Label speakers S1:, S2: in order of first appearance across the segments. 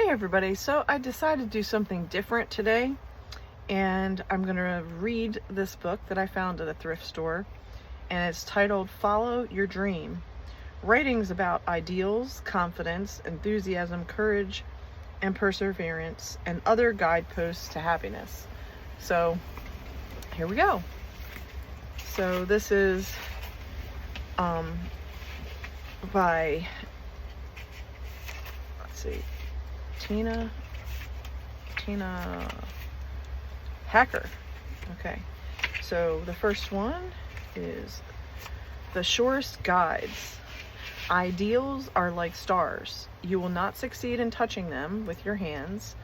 S1: Hey everybody, so I decided to do something different today, and I'm going to read this book that I found at a thrift store, and it's titled Follow Your Dream. Writings about ideals, confidence, enthusiasm, courage, and perseverance, and other guideposts to happiness. So here we go. So this is by, let's see, Tina Hacker. Okay, so the first one is The Surest Guides. Ideals are like stars. You will not succeed in touching them with your hands,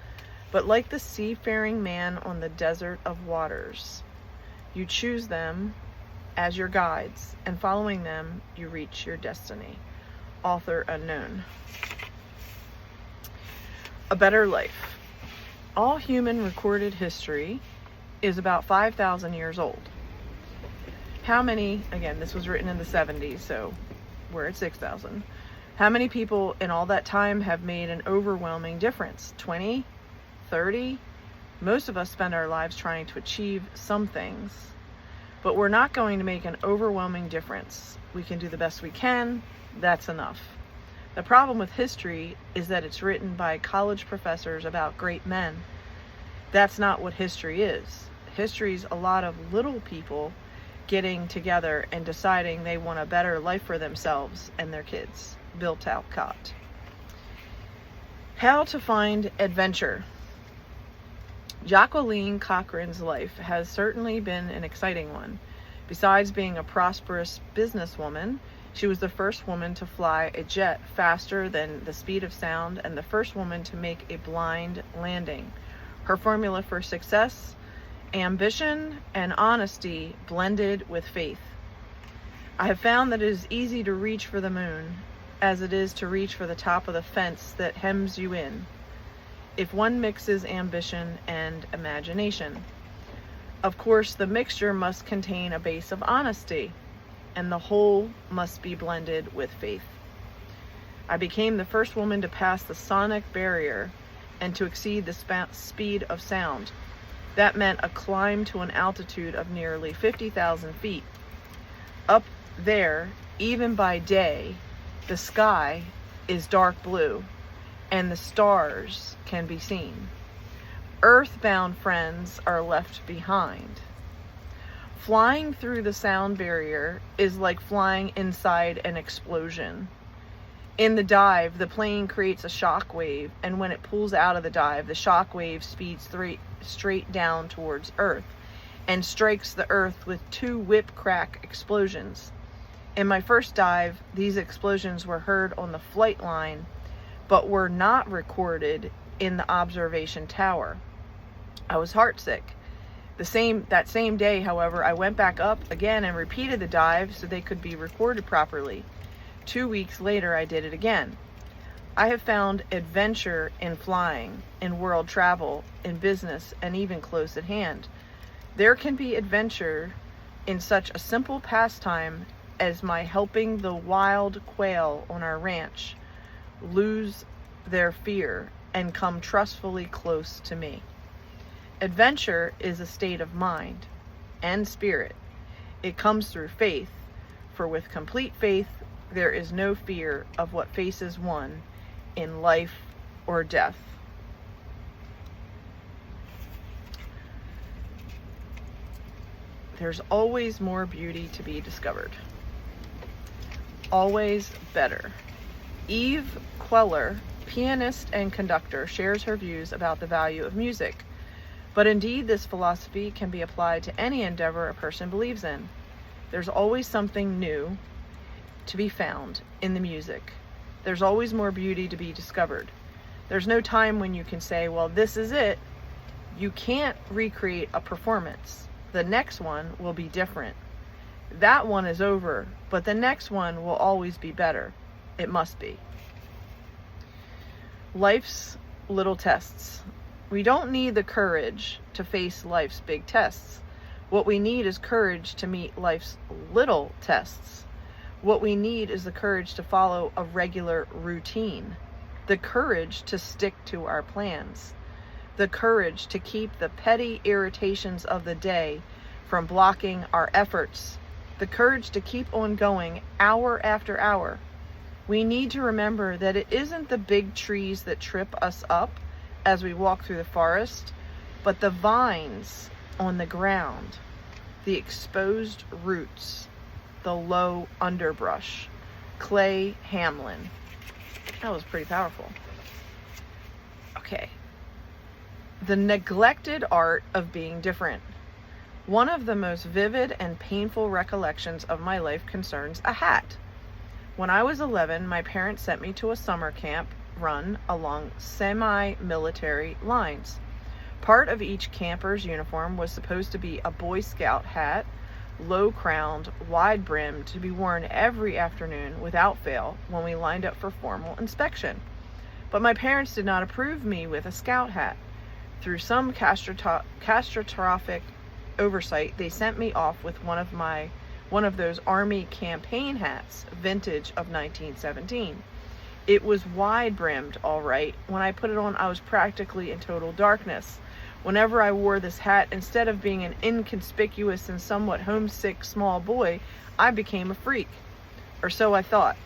S1: but like the seafaring man on the desert of waters, you choose them as your guides, and following them, you reach your destiny. Author unknown. A Better Life. All human recorded history is about 5,000 years old. How many, again, this was written in the 70s, so we're at 6,000. How many people in all that time have made an overwhelming difference? 20? 30? Most of us spend our lives trying to achieve some things, but we're not going to make an overwhelming difference. We can do the best we can. That's enough. The problem with history is that it's written by college professors about great men. That's not what history is. History's a lot of little people getting together and deciding they want a better life for themselves and their kids. Bill Talcott. How to find adventure. Jacqueline Cochran's life has certainly been an exciting one. Besides being a prosperous businesswoman, she was the first woman to fly a jet faster than the speed of sound and the first woman to make a blind landing. Her formula for success: ambition and honesty blended with faith. I have found that it is easy to reach for the moon as it is to reach for the top of the fence that hems you in, if one mixes ambition and imagination. Of course, the mixture must contain a base of honesty, and the whole must be blended with faith. I became the first woman to pass the sonic barrier and to exceed the speed of sound. That meant a climb to an altitude of nearly 50,000 feet. Up there, even by day, the sky is dark blue, and the stars can be seen. Earthbound friends are left behind. Flying through the sound barrier is like flying inside an explosion. In the dive, the plane creates a shock wave, and when it pulls out of the dive, the shock wave speeds straight down towards Earth and strikes the Earth with 2 whip-crack explosions. In my first dive, these explosions were heard on the flight line, but were not recorded in the observation tower. I was heartsick. That same day, however, I went back up again and repeated the dive so they could be recorded properly. 2 weeks later, I did it again. I have found adventure in flying, in world travel, in business, and even close at hand. There can be adventure in such a simple pastime as my helping the wild quail on our ranch lose their fear and come trustfully close to me. Adventure is a state of mind and spirit. It comes through faith, for with complete faith, there is no fear of what faces one in life or death. There's always more beauty to be discovered. Always better. Eve Queller, pianist and conductor, shares her views about the value of music. But indeed, this philosophy can be applied to any endeavor a person believes in. There's always something new to be found in the music. There's always more beauty to be discovered. There's no time when you can say, well, this is it. You can't recreate a performance. The next one will be different. That one is over, but the next one will always be better. It must be. Life's little tests. We don't need the courage to face life's big tests. What we need is courage to meet life's little tests. What we need is the courage to follow a regular routine. the courage to stick to our plans, the courage to keep the petty irritations of the day from blocking our efforts, the courage to keep on going hour after hour. We need to remember that it isn't the big trees that trip us up as we walk through the forest, but the vines on the ground, the exposed roots, the low underbrush. Clay Hamlin. That was pretty powerful. Okay. The neglected art of being different. One of the most vivid and painful recollections of my life concerns a hat. When I was 11, my parents sent me to a summer camp run along semi-military lines. Part of each camper's uniform was supposed to be a Boy Scout hat, low-crowned, wide-brimmed, to be worn every afternoon without fail when we lined up for formal inspection. But my parents did not approve me with a scout hat. Through some catastrophic oversight, they sent me off with one of those Army campaign hats, vintage of 1917. It was wide-brimmed, all right. When I put it on, I was practically in total darkness. Whenever I wore this hat, instead of being an inconspicuous and somewhat homesick small boy, I became a freak. Or so I thought.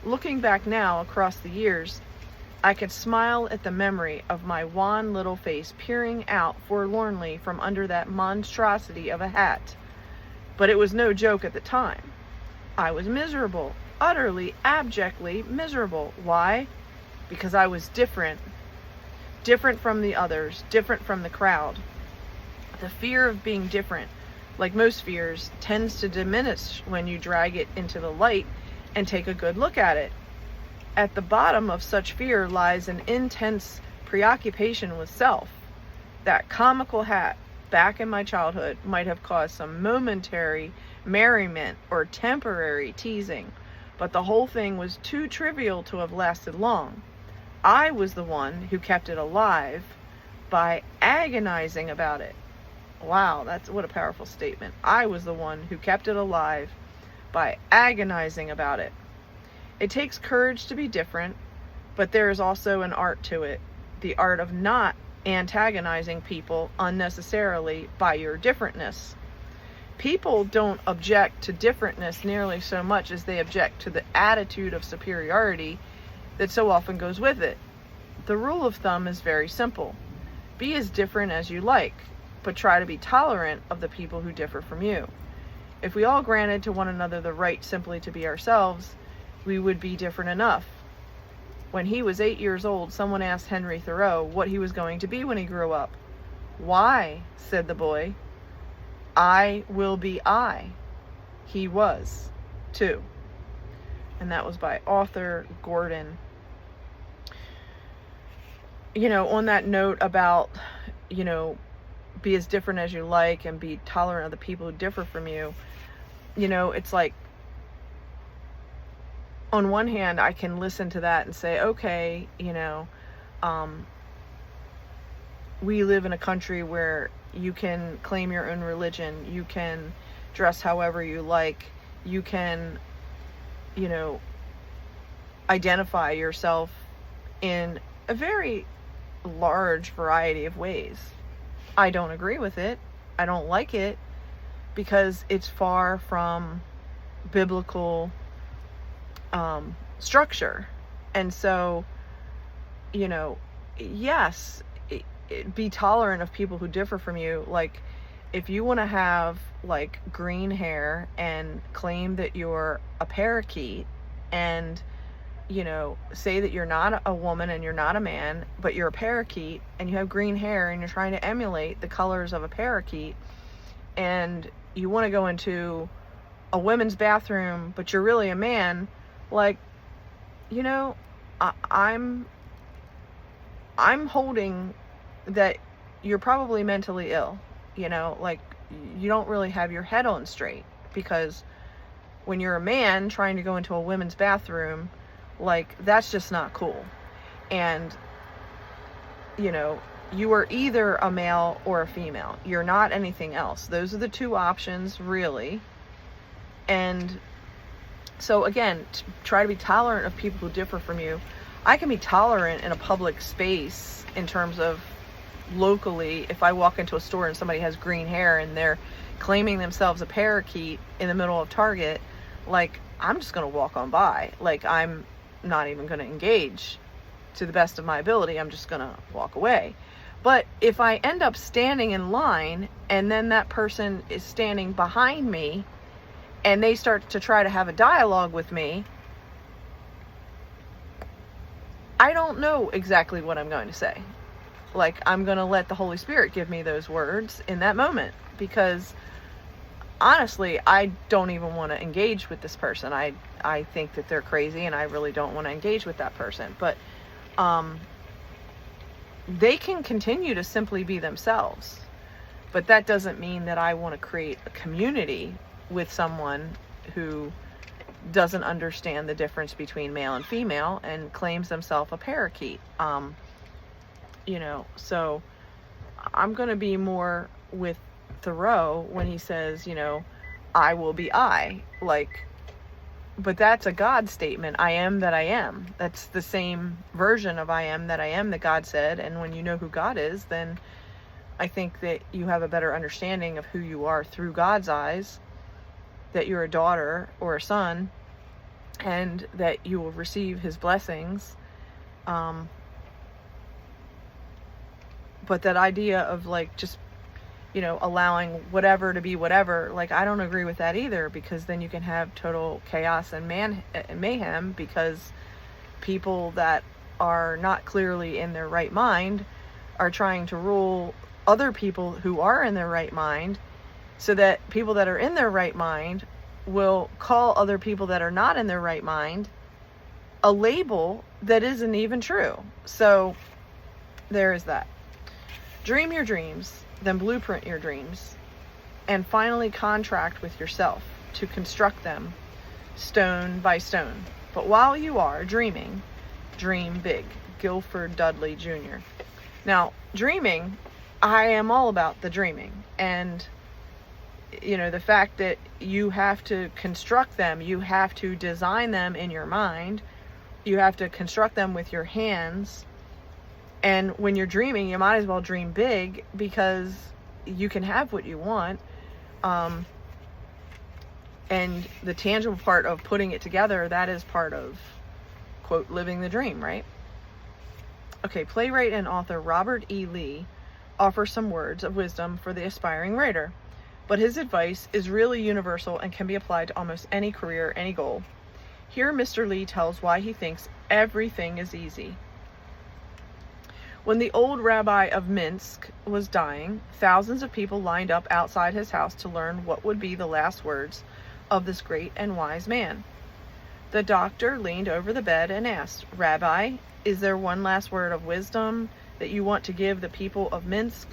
S1: Looking back now, across the years, I could smile at the memory of my wan little face peering out forlornly from under that monstrosity of a hat. But it was no joke at the time. I was miserable, utterly, abjectly miserable. Why? Because I was different. Different from the others, different from the crowd. The fear of being different, like most fears, tends to diminish when you drag it into the light and take a good look at it. At the bottom of such fear lies an intense preoccupation with self. That comical hat, back in my childhood, might have caused some momentary merriment or temporary teasing, but the whole thing was too trivial to have lasted long. I was the one who kept it alive by agonizing about it. Wow, what a powerful statement. I was the one who kept it alive by agonizing about it. It takes courage to be different, but there is also an art to it. The art of not antagonizing people unnecessarily by your differentness. People don't object to differentness nearly so much as they object to the attitude of superiority that so often goes with it. The rule of thumb is very simple. Be as different as you like, but try to be tolerant of the people who differ from you. If we all granted to one another the right simply to be ourselves, we would be different enough. When he was 8 years old, someone asked Henry Thoreau what he was going to be when he grew up. "Why?" said the boy. "I will be I." He was, too. And that was by Arthur Gordon. On that note about, be as different as you like and be tolerant of the people who differ from you, it's like, on one hand, I can listen to that and say, okay, we live in a country where you can claim your own religion, you can dress however you like, you can, identify yourself in a very large variety of ways. I don't agree with it. I don't like it because it's far from biblical structure. And so, yes, be tolerant of people who differ from you. Like, if you want to have like green hair and claim that you're a parakeet and say that you're not a woman and you're not a man, but you're a parakeet and you have green hair and you're trying to emulate the colors of a parakeet, and you want to go into a women's bathroom but you're really a man, like, I'm holding that you're probably mentally ill, like you don't really have your head on straight, because when you're a man trying to go into a women's bathroom, like, that's just not cool. And you are either a male or a female. You're not anything else. Those are the two options, really. And so again, try to be tolerant of people who differ from you. I can be tolerant in a public space in terms of locally, if I walk into a store and somebody has green hair and they're claiming themselves a parakeet in the middle of Target, like, I'm just going to walk on by. Like, I'm not even going to engage to the best of my ability. I'm just going to walk away. But if I end up standing in line and then that person is standing behind me and they start to try to have a dialogue with me, I don't know exactly what I'm going to say. Like, I'm going to let the Holy Spirit give me those words in that moment, because honestly, I don't even want to engage with this person. I think that they're crazy and I really don't want to engage with that person. But they can continue to simply be themselves. But that doesn't mean that I want to create a community with someone who doesn't understand the difference between male and female and claims themselves a parakeet. So I'm going to be more with Thoreau when he says, I will be I. Like, but that's a God statement. I am that I am. That's the same version of I am that I am that God said. And when you know who God is, then I think that you have a better understanding of who you are through God's eyes, that you're a daughter or a son, and that you will receive his blessings. But that idea of like just, allowing whatever to be whatever, like, I don't agree with that either, because then you can have total chaos and mayhem, because people that are not clearly in their right mind are trying to rule other people who are in their right mind, so that people that are in their right mind will call other people that are not in their right mind a label that isn't even true. So there is that. Dream your dreams, then blueprint your dreams, and finally contract with yourself to construct them stone by stone. But while you are dreaming, dream big. Guilford Dudley Jr. Now, dreaming, I am all about the dreaming. And, the fact that you have to construct them, you have to design them in your mind, you have to construct them with your hands. And when you're dreaming, you might as well dream big, because you can have what you want. And the tangible part of putting it together, that is part of, quote, living the dream, right? Okay, playwright and author Robert E. Lee offers some words of wisdom for the aspiring writer, but his advice is really universal and can be applied to almost any career, any goal. Here, Mr. Lee tells why he thinks everything is easy. When the old rabbi of Minsk was dying, thousands of people lined up outside his house to learn what would be the last words of this great and wise man. The doctor leaned over the bed and asked, "Rabbi, is there one last word of wisdom that you want to give the people of Minsk?"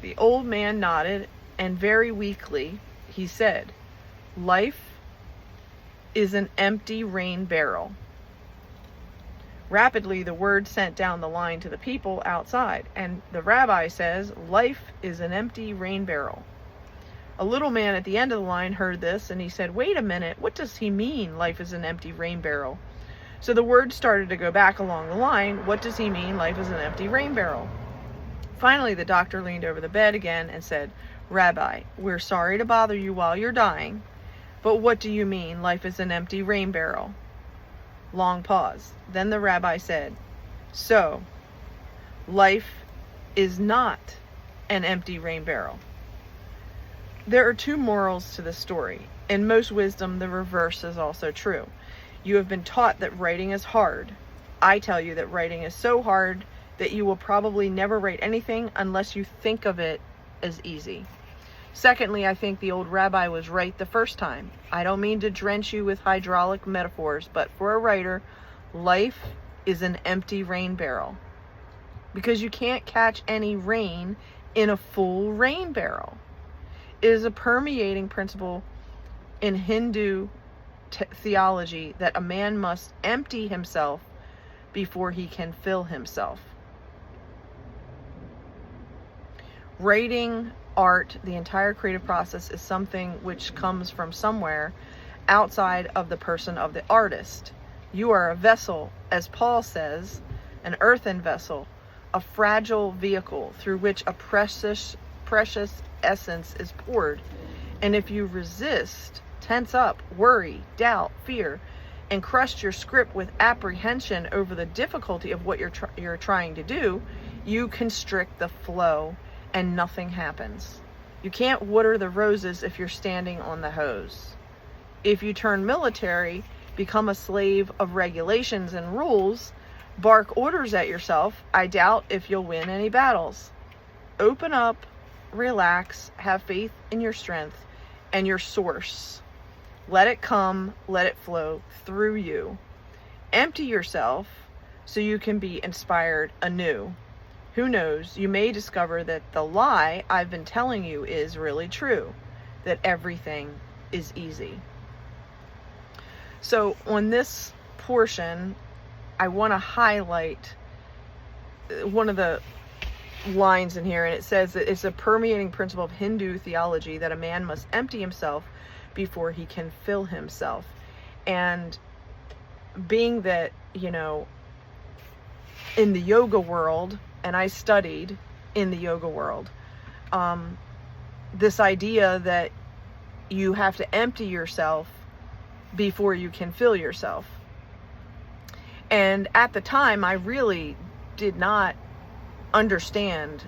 S1: The old man nodded, and very weakly he said, "Life is an empty rain barrel." Rapidly, the word sent down the line to the people outside, and the rabbi says, "Life is an empty rain barrel." A little man at the end of the line heard this, and he said, "Wait a minute, what does he mean, life is an empty rain barrel?" So the word started to go back along the line, what does he mean, life is an empty rain barrel? Finally, the doctor leaned over the bed again and said, "Rabbi, we're sorry to bother you while you're dying, but what do you mean, life is an empty rain barrel?" Long pause. Then the rabbi said, "So, life is not an empty rain barrel." There are two morals to this story. In most wisdom, the reverse is also true. You have been taught that writing is hard. I tell you that writing is so hard that you will probably never write anything unless you think of it as easy. Secondly, I think the old rabbi was right the first time. I don't mean to drench you with hydraulic metaphors, but for a writer, life is an empty rain barrel, because you can't catch any rain in a full rain barrel. It is a permeating principle in Hindu theology that a man must empty himself before he can fill himself. Writing, art, the entire creative process is something which comes from somewhere outside of the person of the artist. You are a vessel, as Paul says, an earthen vessel, a fragile vehicle through which a precious essence is poured. And if you resist, tense up, worry, doubt, fear, and crush your script with apprehension over the difficulty of what you're trying to do, you constrict the flow and nothing happens. You can't water the roses if you're standing on the hose. If you turn military, become a slave of regulations and rules, bark orders at yourself, I doubt if you'll win any battles. Open up, relax, have faith in your strength and your source. Let it come, let it flow through you. Empty yourself so you can be inspired anew. Who knows, you may discover that the lie I've been telling you is really true, that everything is easy. So on this portion, I want to highlight one of the lines in here, and it says that it's a permeating principle of Hindu theology that a man must empty himself before he can fill himself. And being that, you know, in the yoga world, and I studied in the yoga world, this idea that you have to empty yourself before you can fill yourself. And at the time, I really did not understand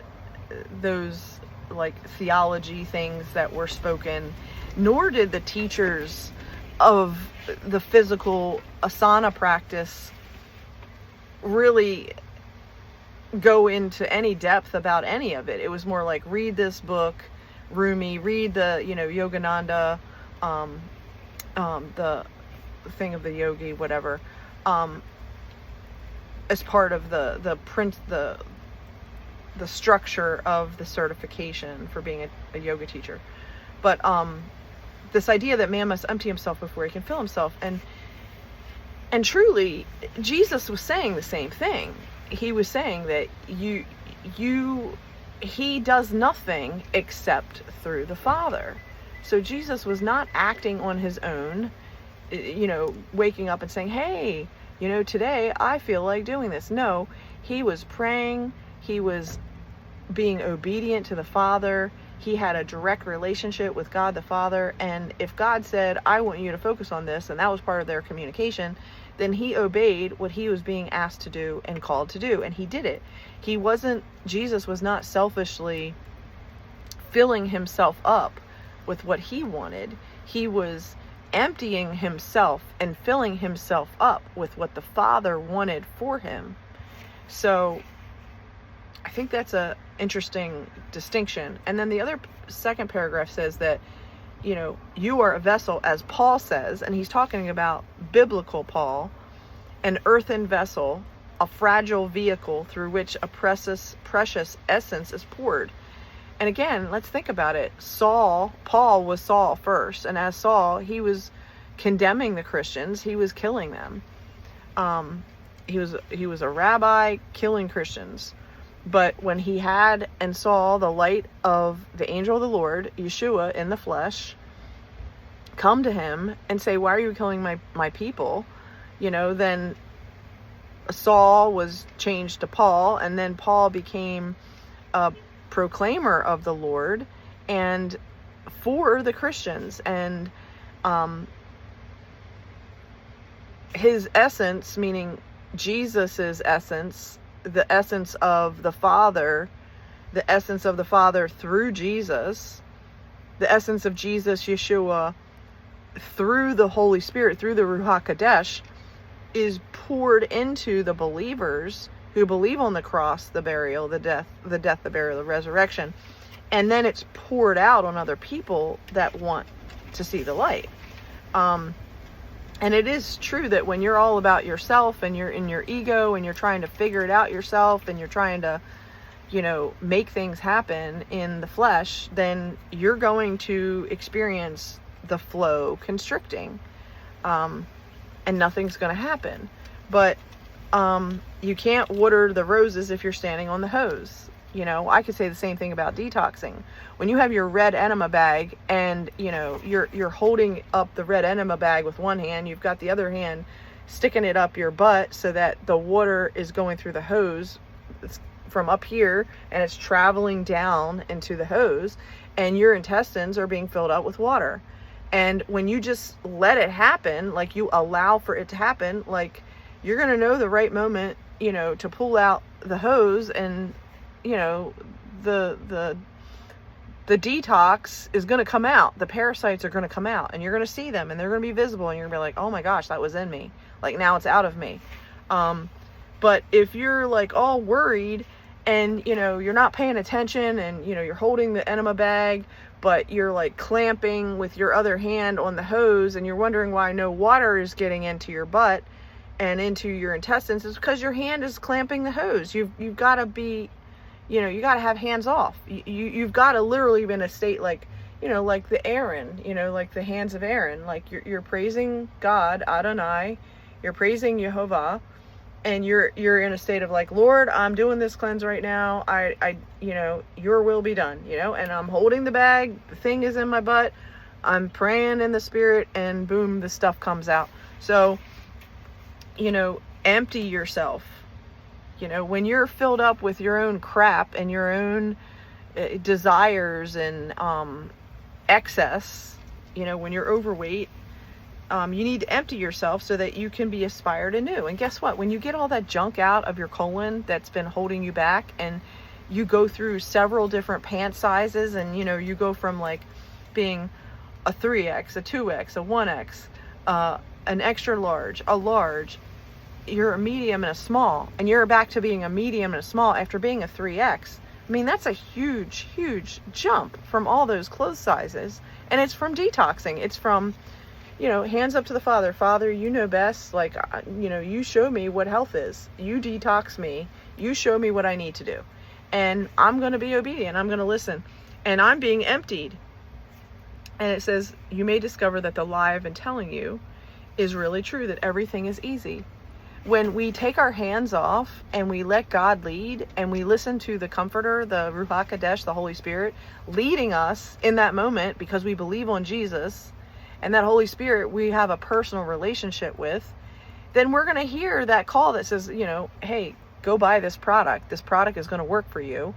S1: those like theology things that were spoken, nor did the teachers of the physical asana practice really go into any depth about any of it. It was more like, read this book, Rumi, read the, you know, Yogananda, the thing of the yogi, whatever, as part of the structure of the certification for being a yoga teacher. But this idea that man must empty himself before he can fill himself, and truly Jesus was saying the same thing. He was saying that he does nothing except through the Father. So Jesus was not acting on his own, you know, waking up and saying, hey, you know, today I feel like doing this. No, he was praying. He was being obedient to the Father. He had a direct relationship with God the Father. And if God said, I want you to focus on this, and that was part of their communication, then he obeyed what he was being asked to do and called to do. And he did it. Jesus was not selfishly filling himself up with what he wanted. He was emptying himself and filling himself up with what the Father wanted for him. So I think that's a interesting distinction. And then the other second paragraph says that, you know, you are a vessel, as Paul says, and he's talking about biblical Paul, an earthen vessel, a fragile vehicle through which a precious essence is poured. And again, let's think about it. Paul was Saul first, and as Saul, he was condemning the Christians. He was killing them. He was a rabbi killing Christians. But when he had and saw the light of the angel of the Lord, Yeshua in the flesh, come to him and say, why are you killing my people? You know, then Saul was changed to Paul, and then Paul became a proclaimer of the Lord and for the Christians. And his essence, meaning Jesus's essence, the essence of the Father through Jesus, the essence of Jesus, Yeshua, through the Holy Spirit, through the Ruach HaKodesh, is poured into the believers who believe on the cross, the burial, the death, the burial, the resurrection. And then it's poured out on other people that want to see the light. And it is true that when you're all about yourself and you're in your ego and you're trying to figure it out yourself and you're trying to, you know, make things happen in the flesh, then you're going to experience the flow constricting, and nothing's going to happen. But you can't water the roses if you're standing on the hose. You know, I could say the same thing about detoxing. When you have your red enema bag and, you know, you're holding up the red enema bag with one hand, you've got the other hand, sticking it up your butt so that the water is going through the hose from up here and it's traveling down into the hose, and your intestines are being filled up with water. And when you just let it happen, like you allow for it to happen, like you're going to know the right moment, to pull out the hose, and, the detox is going to come out. The parasites are going to come out, and you're going to see them, and they're going to be visible, and you're going to be like, oh my gosh, that was in me. Like, now it's out of me. But if you're like all worried and, you're not paying attention, and, you're holding the enema bag, but you're like clamping with your other hand on the hose, and you're wondering why no water is getting into your butt and into your intestines, it's because your hand is clamping the hose. You've got to be, you got to have hands off. You've got to literally be in a state like, like the Aaron, like the hands of Aaron, like you're praising God, Adonai, you're praising Jehovah, and you're in a state of like, Lord, I'm doing this cleanse right now. I your will be done, and I'm holding the bag. The thing is in my butt. I'm praying in the spirit, and boom, the stuff comes out. So, empty yourself. When you're filled up with your own crap and your own desires and excess, when you're overweight, you need to empty yourself so that you can be inspired anew. And guess what? When you get all that junk out of your colon that's been holding you back, and you go through several different pant sizes, and you go from like being a 3X, a 2X, a 1X, an extra large, a large, you're a medium and a small, and you're back to being a medium and a small after being a 3X. I mean, that's a huge, huge jump from all those clothes sizes. And it's from detoxing. It's from, hands up to the Father. Father, you know best. Like, you show me what health is. You detox me. You show me what I need to do. And I'm going to be obedient. I'm going to listen. And I'm being emptied. And it says, you may discover that the lie I've been telling you is really true, that everything is easy. When we take our hands off and we let God lead, and we listen to the Comforter, the Ruach HaKodesh, the Holy Spirit, leading us in that moment because we believe on Jesus, and that Holy Spirit we have a personal relationship with, then we're going to hear that call that says, hey, go buy this product. This product is going to work for you.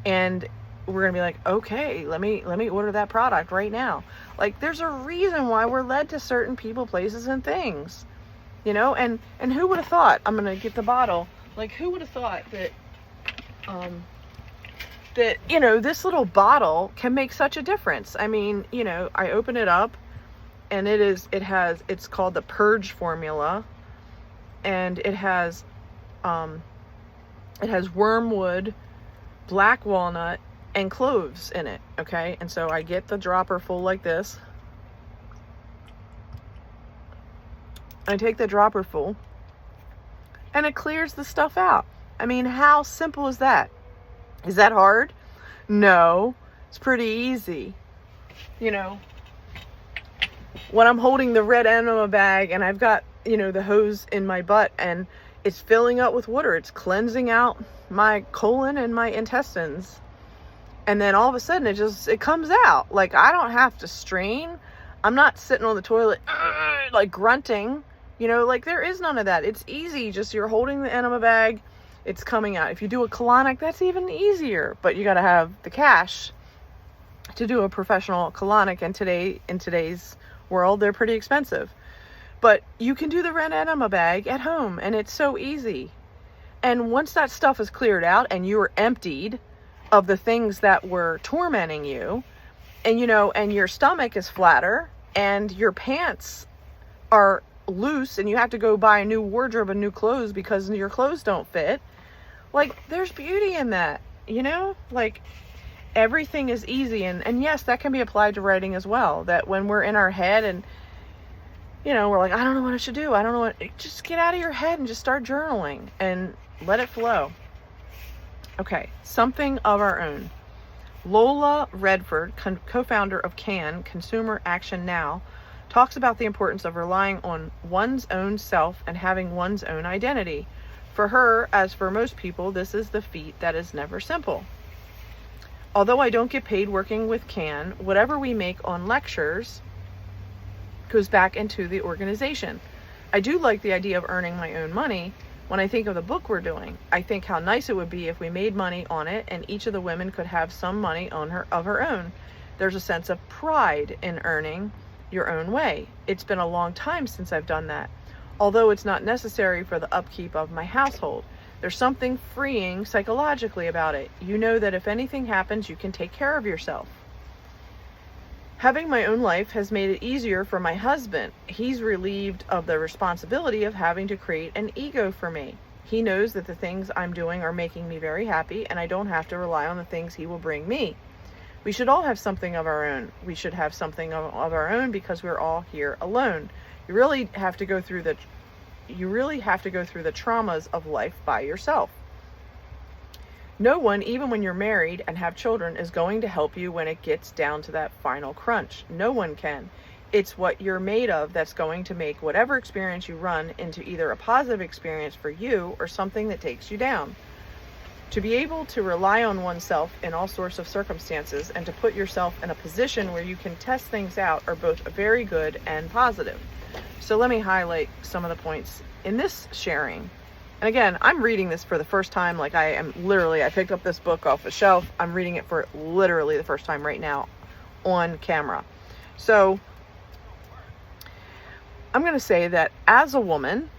S1: And we're going to be like, okay, let me order that product right now. Like, there's a reason why we're led to certain people, places, and things. And who would have thought, I'm going to get the bottle, like, who would have thought that, this little bottle can make such a difference? I mean, I open it up, and it's called the Purge formula, and it has wormwood, black walnut, and cloves in it. Okay. And so I get the dropper full like this. I take the dropper full, and it clears the stuff out. I mean, how simple is that? Is that hard? No, it's pretty easy. When I'm holding the red enema bag and I've got, the hose in my butt, and it's filling up with water, it's cleansing out my colon and my intestines. And then all of a sudden it comes out. Like, I don't have to strain. I'm not sitting on the toilet, like grunting. Like, there is none of that. It's easy. Just you're holding the enema bag, it's coming out. If you do a colonic, that's even easier. But you got to have the cash to do a professional colonic. And in today's world, they're pretty expensive. But you can do the red enema bag at home, and it's so easy. And once that stuff is cleared out and you're emptied of the things that were tormenting you, and and your stomach is flatter, and your pants are loose, and you have to go buy a new wardrobe and new clothes because your clothes don't fit, like, there's beauty in that. Like, everything is easy. And yes, that can be applied to writing as well, that when we're in our head and we're like, I don't know what I should do, I don't know what, just get out of your head and just start journaling and let it flow. Okay, something of our own. Lola Redford, co-founder of CAN, Consumer Action Now, talks about the importance of relying on one's own self and having one's own identity. For her, as for most people, this is the feat that is never simple. Although I don't get paid working with CAN, whatever we make on lectures goes back into the organization. I do like the idea of earning my own money. When I think of the book we're doing, I think how nice it would be if we made money on it and each of the women could have some money of her own. There's a sense of pride in earning your own way. It's been a long time since I've done that, although it's not necessary for the upkeep of my household. There's something freeing psychologically about it. You know that if anything happens, you can take care of yourself. Having my own life has made it easier for my husband. He's relieved of the responsibility of having to create an ego for me. He knows that the things I'm doing are making me very happy, and I don't have to rely on the things he will bring me. We should all have something of our own. We should have something of our own because we're all here alone. You really have to go through the traumas of life by yourself. No one, even when you're married and have children, is going to help you when it gets down to that final crunch. No one can. It's what you're made of that's going to make whatever experience you run into either a positive experience for you or something that takes you down. To be able to rely on oneself in all sorts of circumstances and to put yourself in a position where you can test things out are both very good and positive. So let me highlight some of the points in this sharing. And again, I'm reading this for the first time. Like I picked up this book off the shelf. I'm reading it for literally the first time right now on camera. So I'm going to say that as a woman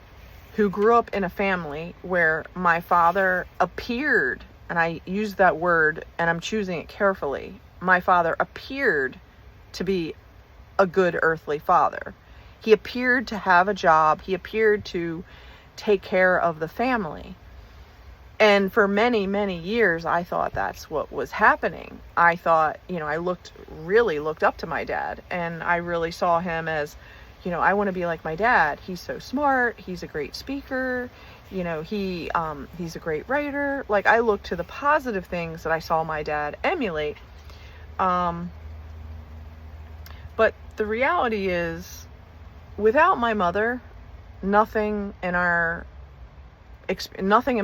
S1: who grew up in a family where my father appeared, and I use that word and I'm choosing it carefully, my father appeared to be a good earthly father. He appeared to have a job. He appeared to take care of the family. And for many, many years, I thought that's what was happening. I thought, I really looked up to my dad, and I really saw him as, I want to be like my dad. He's so smart. He's a great speaker. He's a great writer. Like I looked to the positive things that I saw my dad emulate. But the reality is, without my mother, nothing in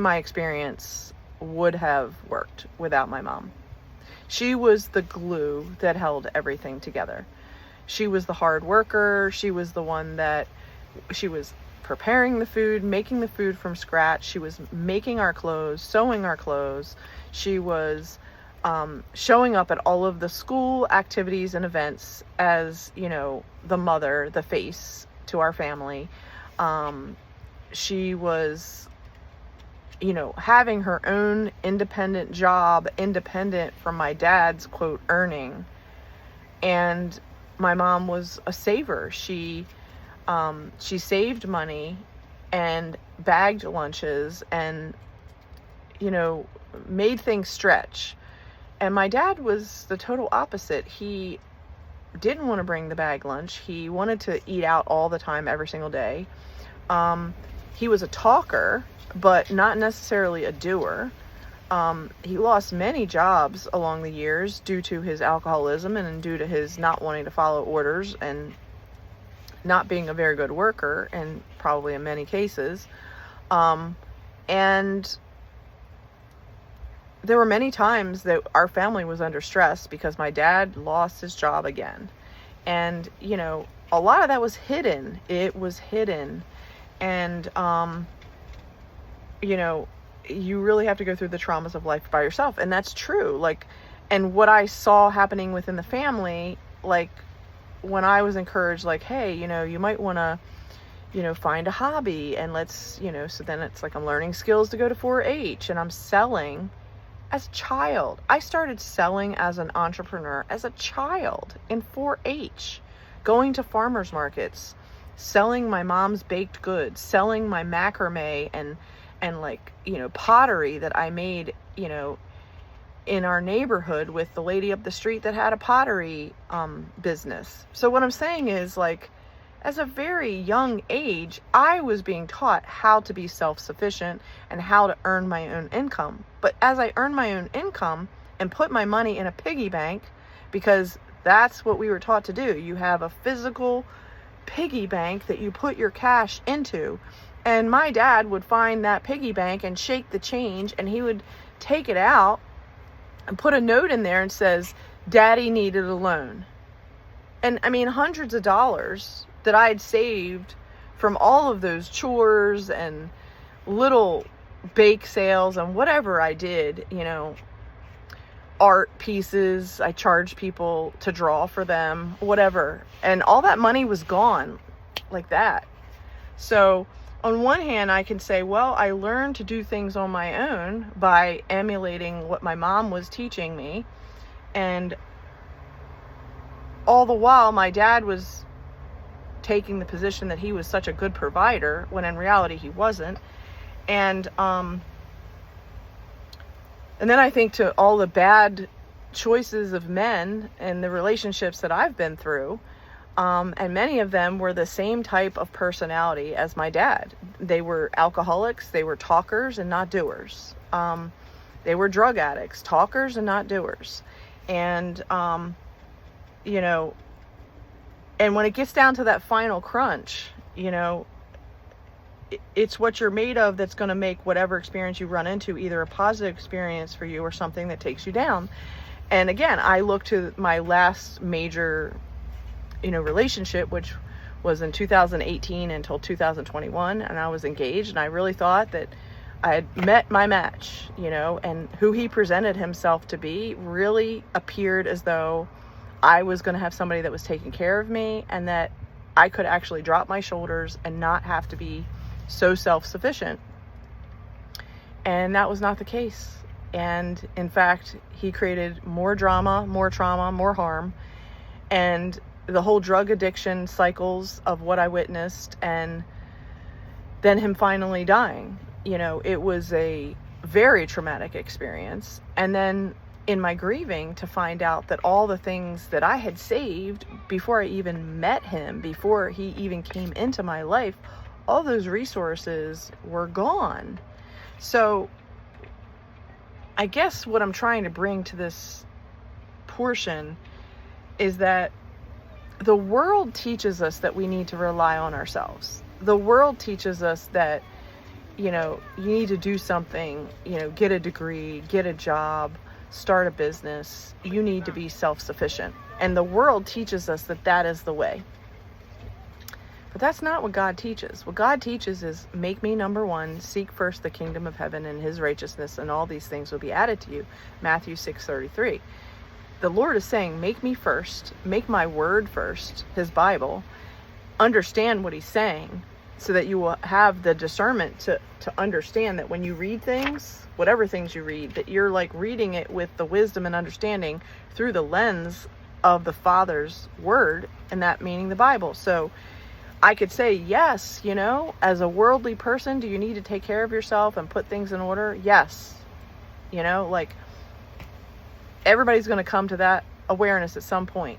S1: my experience would have worked without my mom. She was the glue that held everything together. She was the hard worker. She was the one she was preparing the food, making the food from scratch. She was making our clothes, sewing our clothes. She was showing up at all of the school activities and events as, the mother, the face to our family. She was, having her own independent job, independent from my dad's quote earning. And my mom was a saver. She saved money and bagged lunches and, made things stretch. And my dad was the total opposite. He didn't want to bring the bag lunch. He wanted to eat out all the time, every single day. He was a talker, but not necessarily a doer. He lost many jobs along the years due to his alcoholism and due to his not wanting to follow orders and not being a very good worker, and probably in many cases. And there were many times that our family was under stress because my dad lost his job again. And, a lot of that was hidden. It was hidden. And, you really have to go through the traumas of life by yourself. And that's true. And what I saw happening within the family, when I was encouraged, hey, you might want to, find a hobby and let's, so then it's I'm learning skills to go to 4-H and I'm selling. As a child, I started selling as an entrepreneur as a child in 4-H, going to farmers markets, selling my mom's baked goods, selling my macrame and pottery that I made, in our neighborhood with the lady up the street that had a pottery business. So what I'm saying is, as a very young age, I was being taught how to be self-sufficient and how to earn my own income. But as I earned my own income and put my money in a piggy bank, because that's what we were taught to do. You have a physical piggy bank that you put your cash into. And my dad would find that piggy bank and shake the change, and he would take it out and put a note in there and says, "Daddy needed a loan." And I mean, hundreds of dollars that I had saved from all of those chores and little bake sales and whatever I did, art pieces, I charged people to draw for them, whatever. And all that money was gone like that. So on one hand, I can say, well, I learned to do things on my own by emulating what my mom was teaching me. And all the while, my dad was taking the position that he was such a good provider, when in reality he wasn't. And then I think to all the bad choices of men and the relationships that I've been through, and many of them were the same type of personality as my dad. They were alcoholics, they were talkers and not doers. They were drug addicts, talkers and not doers. And, and when it gets down to that final crunch, it's what you're made of that's going to make whatever experience you run into either a positive experience for you or something that takes you down. And again, I look to my last major, relationship, which was in 2018 until 2021. And I was engaged, and I really thought that I had met my match, and who he presented himself to be really appeared as though I was going to have somebody that was taking care of me, and that I could actually drop my shoulders and not have to be so self-sufficient. And that was not the case. And in fact, he created more drama, more trauma, more harm, and the whole drug addiction cycles of what I witnessed, and then him finally dying. It was a very traumatic experience. And then in my grieving, to find out that all the things that I had saved before I even met him, before he even came into my life, all those resources were gone. So I guess what I'm trying to bring to this portion is that the world teaches us that we need to rely on ourselves. The world teaches us that, you need to do something, get a degree, get a job, start a business. You need to be self-sufficient. And the world teaches us that that is the way. But that's not what God teaches. What God teaches is, make me number one, seek first the kingdom of heaven and his righteousness, and all these things will be added to you. Matthew 6:33. The Lord is saying, make me first, make my word first, his Bible, understand what he's saying, so that you will have the discernment to understand that when you read things, whatever things you read, that you're like reading it with the wisdom and understanding through the lens of the Father's word, and that meaning the Bible. So I could say, yes, as a worldly person, do you need to take care of yourself and put things in order? Yes. Everybody's going to come to that awareness at some point.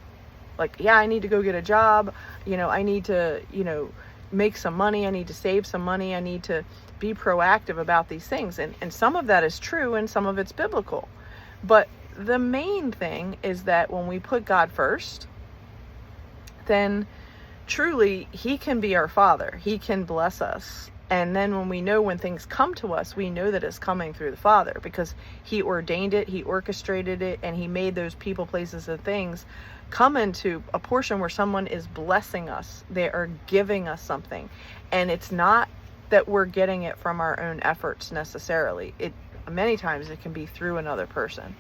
S1: I need to go get a job. I need to, make some money. I need to save some money. I need to be proactive about these things. And some of that is true and some of it's biblical. But the main thing is that when we put God first, then truly he can be our Father. He can bless us. And then when things come to us, we know that it's coming through the Father, because he ordained it, he orchestrated it, and he made those people, places, and things come into a portion where someone is blessing us. They are giving us something. And it's not that we're getting it from our own efforts necessarily. Many times it can be through another person.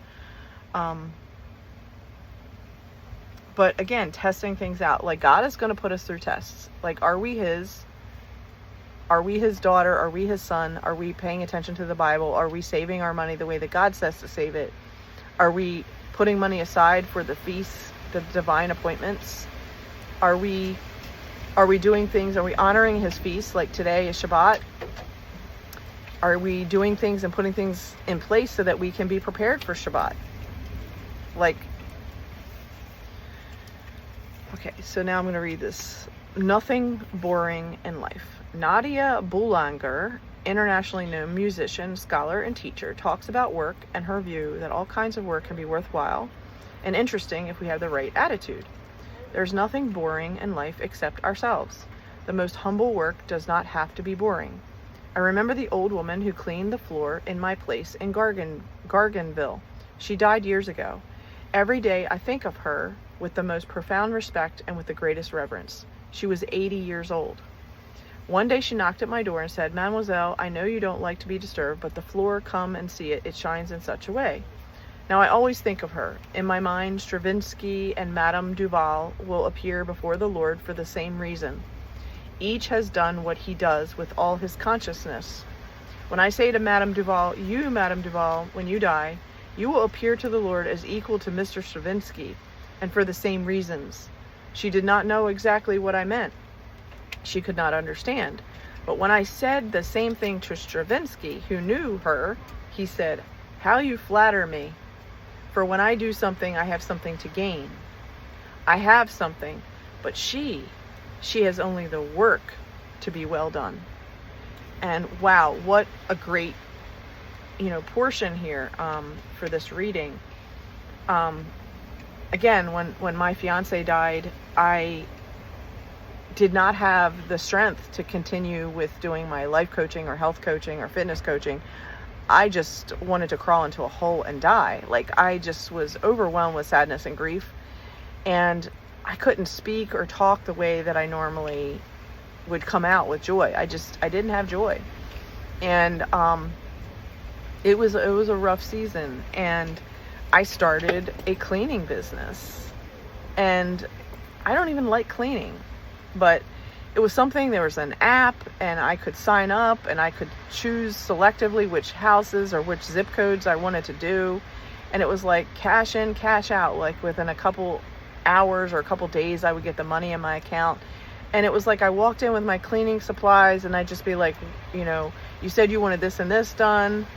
S1: But again, testing things out. God is going to put us through tests. Are we his? Are we his daughter? Are we his son? Are we paying attention to the Bible? Are we saving our money the way that God says to save it? Are we putting money aside for the feasts, the divine appointments? Are we doing things? Are we honoring his feasts? Like today is Shabbat. Are we doing things and putting things in place so that we can be prepared for Shabbat? Okay, so now I'm going to read this. Nothing boring in life. Nadia Boulanger, internationally known musician, scholar, and teacher, talks about work and her view that all kinds of work can be worthwhile and interesting if we have the right attitude. There's nothing boring in life except ourselves. The most humble work does not have to be boring. I remember the old woman who cleaned the floor in my place in Garganville. She died years ago. Every day I think of her with the most profound respect and with the greatest reverence. She was 80 years old. One day she knocked at my door and said, "Mademoiselle, I know you don't like to be disturbed, but the floor, come and see it. It shines in such a way." Now, I always think of her. In my mind, Stravinsky and Madame Duval will appear before the Lord for the same reason. Each has done what he does with all his consciousness. When I say to Madame Duval, "You, Madame Duval, when you die, you will appear to the Lord as equal to Mr. Stravinsky, and for the same reasons," she did not know exactly what I meant. She could not understand. But when I said the same thing to Stravinsky, who knew her, he said, "How you flatter me. For when I do something, I have something to gain. I have something, but she has only the work to be well done." And wow, what a great, portion here for this reading. Again, when my fiance died, I did not have the strength to continue with doing my life coaching or health coaching or fitness coaching. I just wanted to crawl into a hole and die. Like, I just was overwhelmed with sadness and grief, and I couldn't speak or talk the way that I normally would come out with joy. I didn't have joy. And it was a rough season, and I started a cleaning business. And I don't even like cleaning, but it was something, there was an app, and I could sign up, and I could choose selectively which houses or which zip codes I wanted to do. And it was like cash in, cash out. Like within a couple hours or a couple days, I would get the money in my account. And it was like I walked in with my cleaning supplies, and I'd just be like, "You said you wanted this and this done."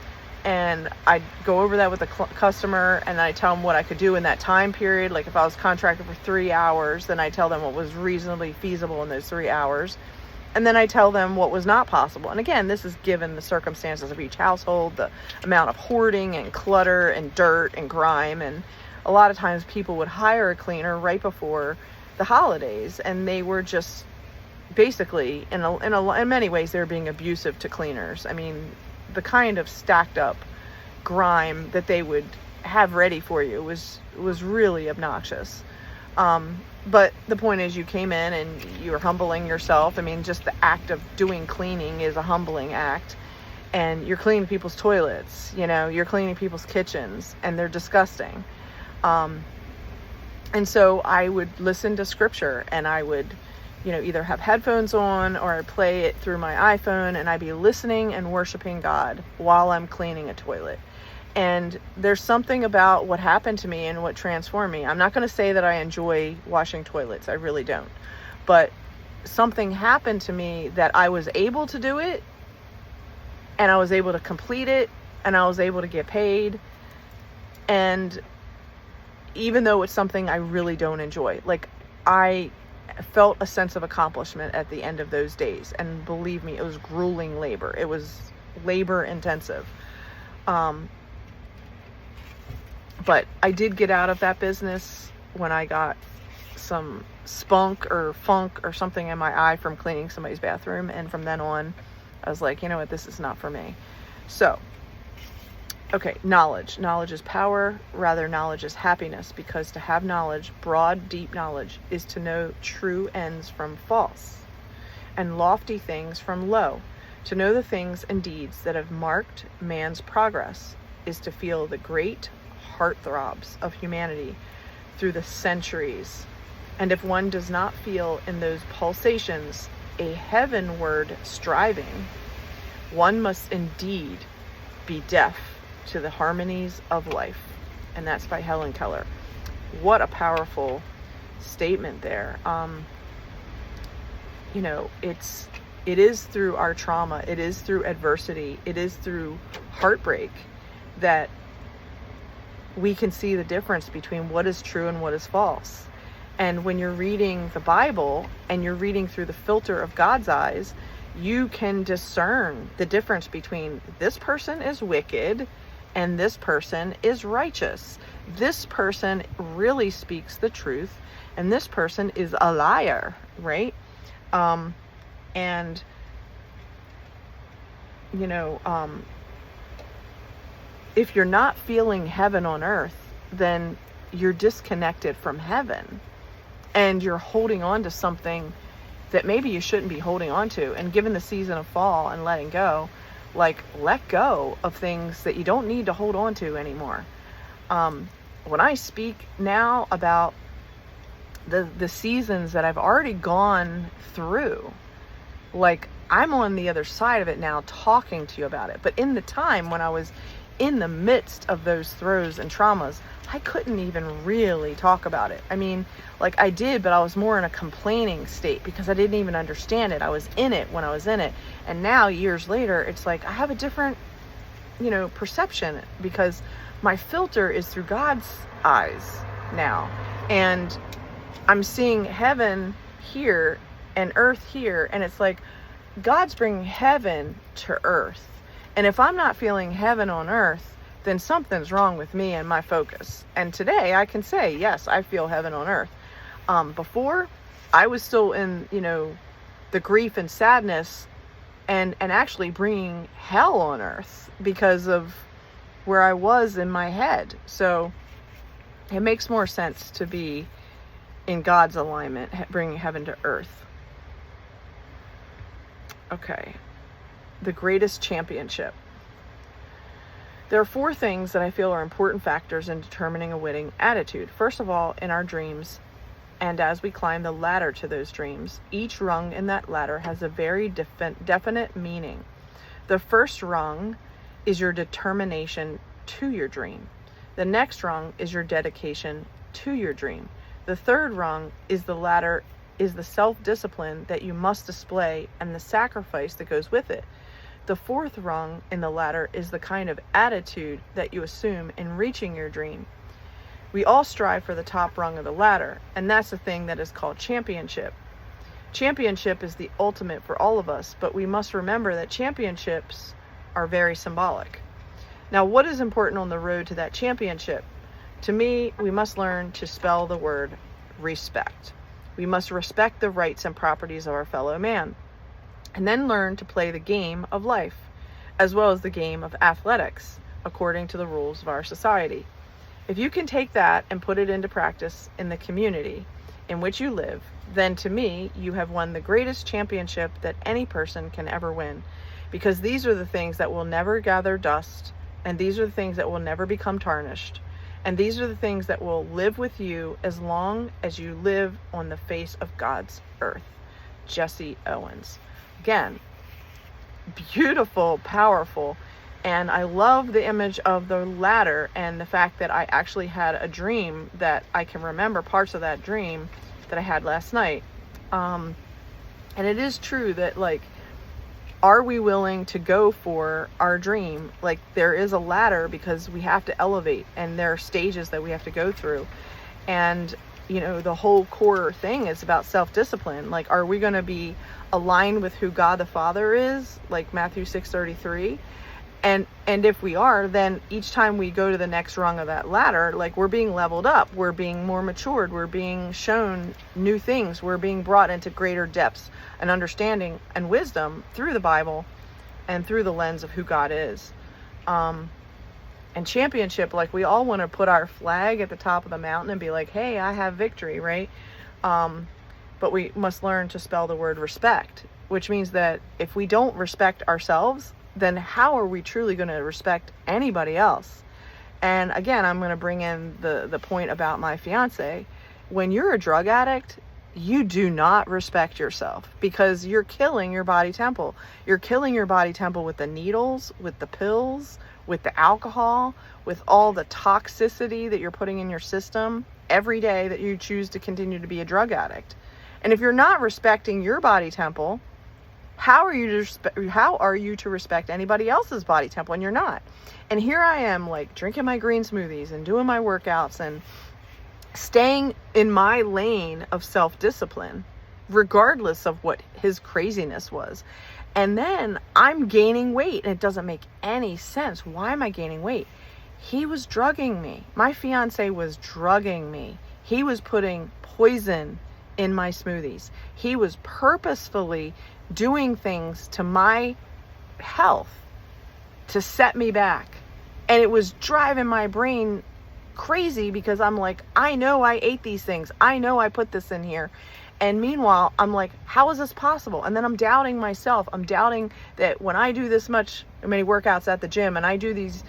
S1: And I'd go over that with the customer, and I tell them what I could do in that time period. Like if I was contracted for 3 hours, then I tell them what was reasonably feasible in those 3 hours. And then I tell them what was not possible. And again, this is given the circumstances of each household, the amount of hoarding and clutter and dirt and grime. And a lot of times people would hire a cleaner right before the holidays, and they were just basically, in many ways, they were being abusive to cleaners. I mean, the kind of stacked up grime that they would have ready for you was really obnoxious. But the point is, you came in and you were humbling yourself. I mean, just the act of doing cleaning is a humbling act. And you're cleaning people's toilets, you're cleaning people's kitchens, and they're disgusting. And so I would listen to scripture, and I would either have headphones on or I'd play it through my iPhone, and I'd be listening and worshiping God while I'm cleaning a toilet. And there's something about what happened to me and what transformed me. I'm not going to say that I enjoy washing toilets. I really don't. But something happened to me that I was able to do it, and I was able to complete it, and I was able to get paid. And even though it's something I really don't enjoy, like, I felt a sense of accomplishment at the end of those days. And believe me, it was grueling labor. It was labor intensive. But I did get out of that business when I got some spunk or funk or something in my eye from cleaning somebody's bathroom. And from then on, I was like, you know what, this is not for me. So, okay, knowledge. Knowledge is power. Rather, knowledge is happiness, because to have knowledge, broad, deep knowledge, is to know true ends from false, and lofty things from low. To know the things and deeds that have marked man's progress is to feel the great heartthrobs of humanity through the centuries. And if one does not feel in those pulsations a heavenward striving, one must indeed be deaf to the harmonies of life. And that's by Helen Keller. What a powerful statement there. It is through our trauma, it is through adversity, it is through heartbreak that we can see the difference between what is true and what is false. And when you're reading the Bible and you're reading through the filter of God's eyes, you can discern the difference between this person is wicked and this person is righteous. This person really speaks the truth, and this person is a liar, right? If you're not feeling heaven on earth, then you're disconnected from heaven, and you're holding on to something that maybe you shouldn't be holding on to. And given the season of fall and letting go, like, let go of things that you don't need to hold on to anymore. When I speak now about the seasons that I've already gone through, like, I'm on the other side of it now talking to you about it. But in the time when I was in the midst of those throes and traumas, I couldn't even really talk about it. I mean, like, I did, but I was more in a complaining state because I didn't even understand it. I was in it when I was in it. And now, years later, it's like I have a different, perception, because my filter is through God's eyes now. And I'm seeing heaven here and earth here. And it's like God's bringing heaven to earth. And if I'm not feeling heaven on earth, then something's wrong with me and my focus. And today I can say, yes, I feel heaven on earth. Before, I was still in, the grief and sadness and actually bringing hell on earth because of where I was in my head. So it makes more sense to be in God's alignment, bringing heaven to earth. Okay. The greatest championship. There are 4 things that I feel are important factors in determining a winning attitude. First of all, in our dreams, and as we climb the ladder to those dreams, each rung in that ladder has a very definite meaning. The first rung is your determination to your dream. The next rung is your dedication to your dream. The third rung is the self-discipline that you must display and the sacrifice that goes with it. The fourth rung in the ladder is the kind of attitude that you assume in reaching your dream. We all strive for the top rung of the ladder, and that's the thing that is called championship. Championship is the ultimate for all of us, but we must remember that championships are very symbolic. Now, what is important on the road to that championship? To me, we must learn to spell the word respect. We must respect the rights and properties of our fellow man, and then learn to play the game of life, as well as the game of athletics, according to the rules of our society. If you can take that and put it into practice in the community in which you live, then to me, you have won the greatest championship that any person can ever win, because these are the things that will never gather dust, and these are the things that will never become tarnished, and these are the things that will live with you as long as you live on the face of God's earth. Jesse Owens. Again, beautiful, powerful, and I love the image of the ladder and the fact that I actually had a dream that I can remember parts of that dream that I had last night. And it is true that, like, are we willing to go for our dream? Like, there is a ladder because we have to elevate, and there are stages that we have to go through. And, the whole core thing is about self-discipline. Like, are we going to be aligned with who God the Father is, like Matthew 6:33? And if we are, then each time we go to the next rung of that ladder, like, we're being leveled up, we're being more matured, we're being shown new things, we're being brought into greater depths and understanding and wisdom through the Bible and through the lens of who God is. And championship, like, we all want to put our flag at the top of the mountain and be like, hey, I have victory, right? But we must learn to spell the word respect, which means that if we don't respect ourselves, then how are we truly going to respect anybody else? And again, I'm going to bring in the point about my fiance. When you're a drug addict, you do not respect yourself, because you're killing your body temple. You're killing your body temple with the needles, with the pills, with the alcohol, with all the toxicity that you're putting in your system every day that you choose to continue to be a drug addict. And if you're not respecting your body temple, how are you to respect anybody else's body temple when you're not? And here I am, like, drinking my green smoothies and doing my workouts and staying in my lane of self-discipline, regardless of what his craziness was. And then I'm gaining weight, and it doesn't make any sense. Why am I gaining weight? He was drugging me. My fiance was drugging me. He was putting poison in my smoothies. He was purposefully doing things to my health to set me back. And it was driving my brain crazy, because I'm like, I know I ate these things. I know I put this in here. And meanwhile, I'm like, how is this possible? And then I'm doubting myself. I'm doubting that when I do this many workouts at the gym and I do these,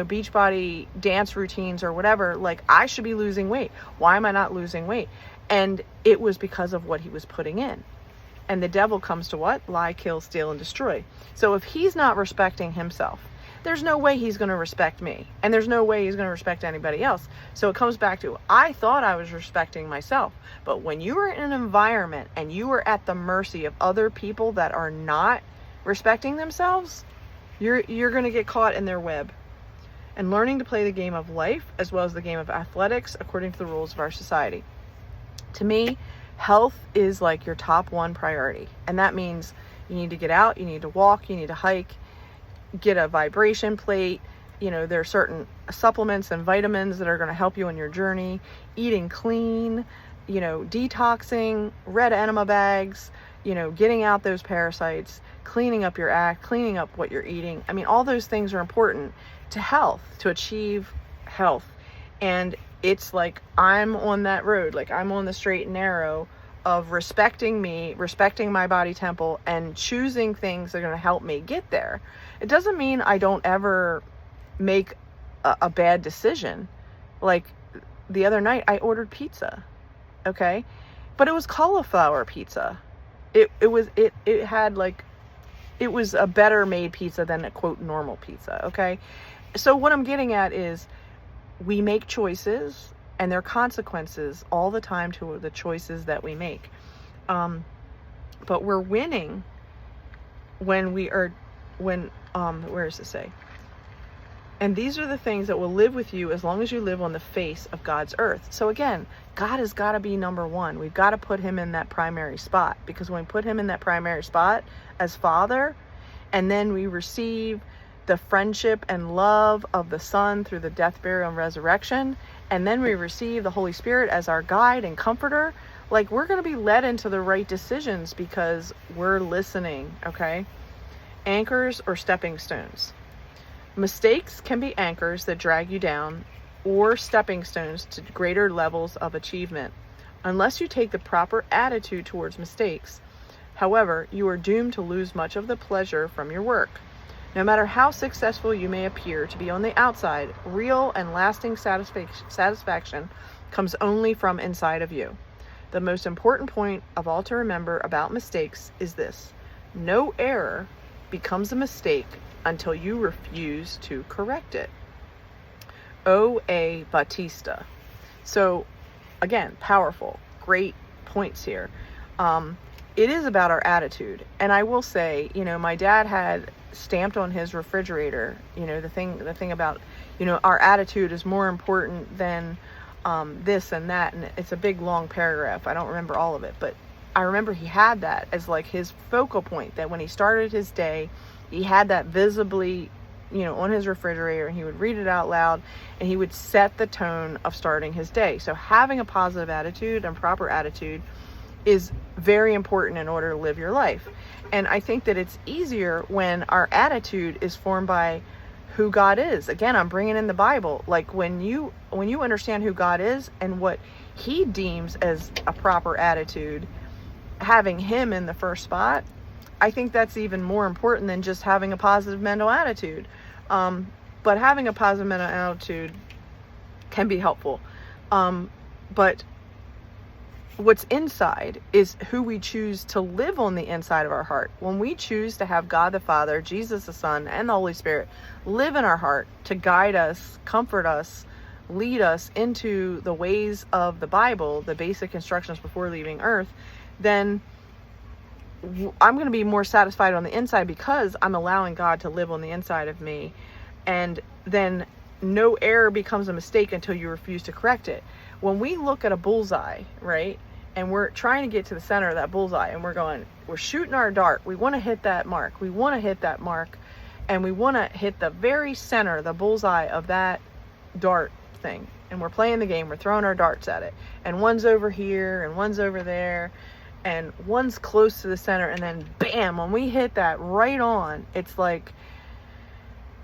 S1: beach body dance routines or whatever, like I should be losing weight. Why am I not losing weight? And it was because of what he was putting in. And the devil comes to what? Lie, kill, steal, and destroy. So if he's not respecting himself, there's no way he's going to respect me. And there's no way he's going to respect anybody else. So it comes back to, I thought I was respecting myself. But when you are in an environment and you are at the mercy of other people that are not respecting themselves, you're going to get caught in their web. And learning to play the game of life as well as the game of athletics according to the rules of our society. To me, health is like your top one priority. And that means you need to get out, you need to walk, you need to hike, get a vibration plate. There are certain supplements and vitamins that are going to help you on your journey. Eating clean, detoxing, red enema bags, getting out those parasites, cleaning up your act, cleaning up what you're eating. I mean, all those things are important to health, to achieve health. And it's like I'm on that road, like I'm on the straight and narrow of respecting me, respecting my body temple, and choosing things that are going to help me get there. It doesn't mean I don't ever make a bad decision. Like the other night, I ordered pizza, okay? But it was cauliflower pizza. It was a better made pizza than a quote normal pizza, okay? So what I'm getting at is we make choices and there are consequences all the time to the choices that we make. But we're winning when where does it say? And these are the things that will live with you as long as you live on the face of God's earth. So again, God has got to be number one. We've got to put him in that primary spot, because when we put him in that primary spot as Father, and then we receive the friendship and love of the Son through the death, burial, and resurrection, and then we receive the Holy Spirit as our guide and comforter, like we're going to be led into the right decisions because we're listening, okay? Anchors or stepping stones. Mistakes can be anchors that drag you down, or stepping stones to greater levels of achievement. Unless you take the proper attitude towards mistakes, however, you are doomed to lose much of the pleasure from your work. No matter how successful you may appear to be on the outside, real and lasting satisfaction comes only from inside of you. The most important point of all to remember about mistakes is this: no error becomes a mistake until you refuse to correct it. O.A. Bautista. So again, powerful, great points here. It is about our attitude. And I will say, my dad had stamped on his refrigerator, the thing about, our attitude is more important than this and that. And it's a big, long paragraph. I don't remember all of it, but I remember he had that as like his focal point, that when he started his day, he had that visibly, on his refrigerator, and he would read it out loud, and he would set the tone of starting his day. So having a positive attitude and proper attitude is very important in order to live your life. And I think that it's easier when our attitude is formed by who God is. Again, I'm bringing in the Bible. Like when you understand who God is and what he deems as a proper attitude, having him in the first spot, I think that's even more important than just having a positive mental attitude. But having a positive mental attitude can be helpful. But what's inside is who we choose to live on the inside of our heart. When we choose to have God the Father, Jesus the Son, and the Holy Spirit live in our heart to guide us, comfort us, lead us into the ways of the Bible, the basic instructions before leaving earth, then I'm going to be more satisfied on the inside because I'm allowing God to live on the inside of me. And then no error becomes a mistake until you refuse to correct it. When we look at a bullseye, right, and we're trying to get to the center of that bullseye, and we're shooting our dart, we want to hit that mark, and we want to hit the very center, the bullseye of that dart thing. And we're playing the game, we're throwing our darts at it, and one's over here and one's over there, and one's close to the center, and then bam, when we hit that right on, it's like,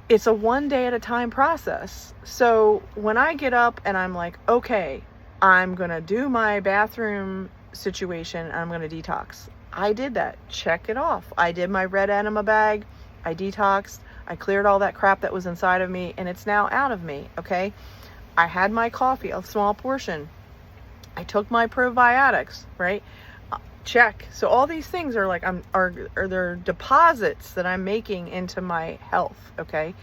S1: it's a one day at a time process. So when I get up and I'm like, okay, I'm going to do my bathroom situation and I'm going to detox. I did that. Check it off. I did my red enema bag. I detoxed. I cleared all that crap that was inside of me, and it's now out of me. Okay. I had my coffee, a small portion. I took my probiotics, right? Check. So all these things are like, are there deposits that I'm making into my health. Okay.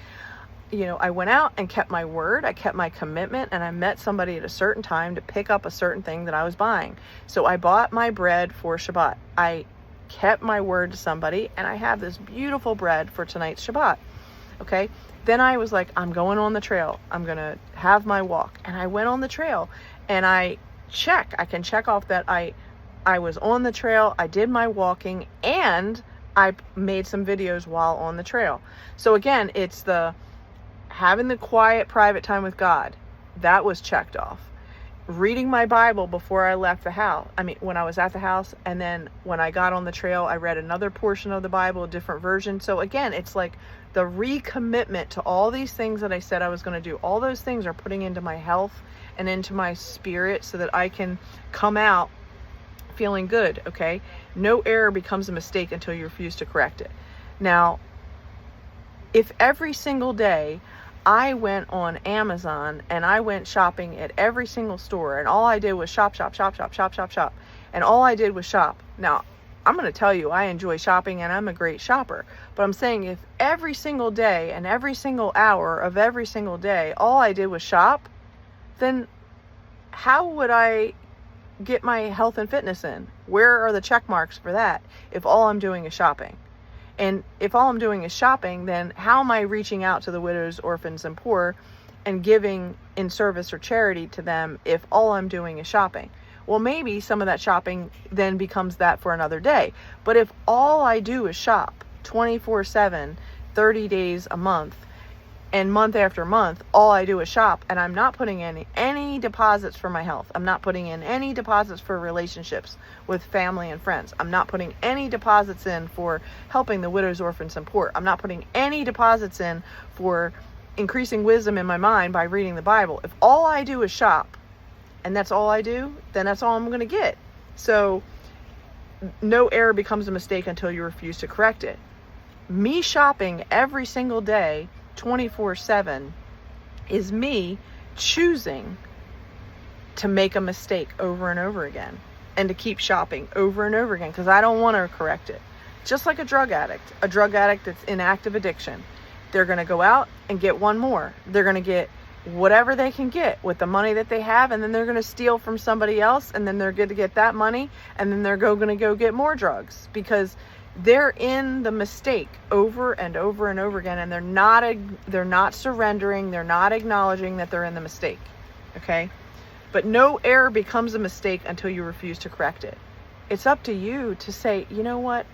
S1: You know, I went out and kept my word. I kept my commitment, and I met somebody at a certain time to pick up a certain thing that I was buying. So I bought my bread for Shabbat. I kept my word to somebody, and I have this beautiful bread for tonight's Shabbat. Okay. Then I was like, I'm going on the trail. I'm going to have my walk. And I went on the trail, and I can check off that I was on the trail, I did my walking, and I made some videos while on the trail. So again, it's the having the quiet, private time with God. That was checked off. Reading my Bible before I left the house. I mean, when I was at the house, and then when I got on the trail, I read another portion of the Bible, a different version. So again, it's like the recommitment to all these things that I said I was going to do. All those things are putting into my health and into my spirit so that I can come out feeling good. Okay. No error becomes a mistake until you refuse to correct it. Now, if every single day I went on Amazon and I went shopping at every single store, and all I did was shop, and all I did was shop. Now, I'm going to tell you, I enjoy shopping and I'm a great shopper, but I'm saying if every single day and every single hour of every single day, all I did was shop, then how would I get my health and fitness in? Where are the check marks for that if all I'm doing is shopping? And if all I'm doing is shopping, then how am I reaching out to the widows, orphans, and poor and giving in service or charity to them if all I'm doing is shopping? Well, maybe some of that shopping then becomes that for another day. But if all I do is shop 24/7, 30 days a month, and month after month, all I do is shop, and I'm not putting in any deposits for my health. I'm not putting in any deposits for relationships with family and friends. I'm not putting any deposits in for helping the widows, orphans, and poor. I'm not putting any deposits in for increasing wisdom in my mind by reading the Bible. If all I do is shop, and that's all I do, then that's all I'm going to get. So no error becomes a mistake until you refuse to correct it. Me shopping every single day 24/7 is me choosing to make a mistake over and over again and to keep shopping over and over again because I don't want to correct it. Just like a drug addict that's in active addiction, they're going to go out and get one more. They're going to get whatever they can get with the money that they have, and then they're going to steal from somebody else, and then they're going to get that money, and then they're going to go get more drugs because they're in the mistake over and over and over again, and they're not surrendering, they're not acknowledging that they're in the mistake. Okay? But no error becomes a mistake until you refuse to correct it. It's up to you to say, you know what?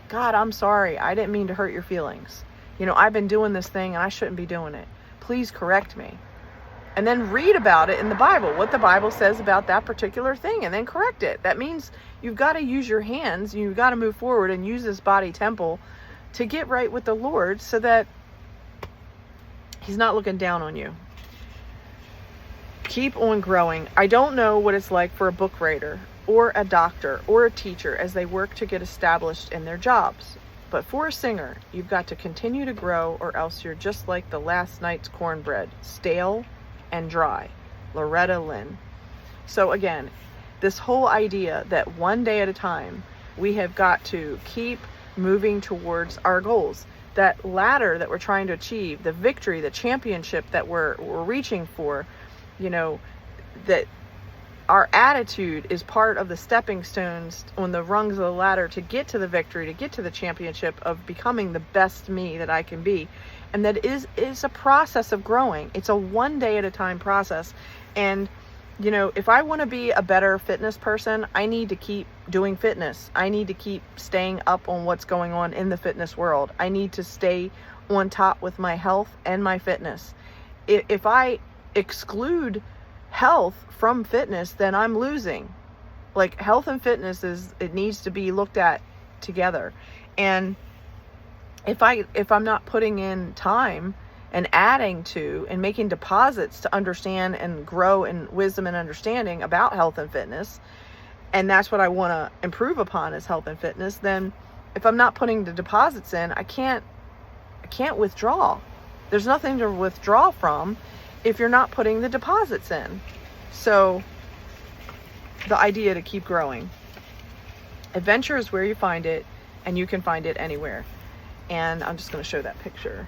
S1: God, I'm sorry. I didn't mean to hurt your feelings. You know, I've been doing this thing and I shouldn't be doing it. Please correct me. And then read about it in the Bible, what the Bible says about that particular thing, and then correct it. That means you've got to use your hands, you've got to move forward and use this body temple to get right with the Lord so that He's not looking down on you. Keep on growing. I don't know what it's like for a book writer or a doctor or a teacher as they work to get established in their jobs. But for a singer, you've got to continue to grow, or else you're just like the last night's cornbread, stale and dry. Loretta Lynn. So again, this whole idea that one day at a time, we have got to keep moving towards our goals. That ladder that we're trying to achieve, the victory, the championship that we're reaching for, you know, that our attitude is part of the stepping stones on the rungs of the ladder to get to the victory, to get to the championship of becoming the best me that I can be. And that is a process of growing. It's a one day at a time process. And, you know, if I want to be a better fitness person, I need to keep doing fitness. I need to keep staying up on what's going on in the fitness world. I need to stay on top with my health and my fitness. If I exclude health from fitness, then I'm losing. Like, health and fitness it needs to be looked at together. And if I'm not putting in time and adding to and making deposits to understand and grow in wisdom and understanding about health and fitness, and that's what I want to improve upon is health and fitness, then if I'm not putting the deposits in, I can't withdraw. There's nothing to withdraw from if you're not putting the deposits in. So the idea to keep growing. Adventure is where you find it, and you can find it anywhere. And I'm just going to show that picture.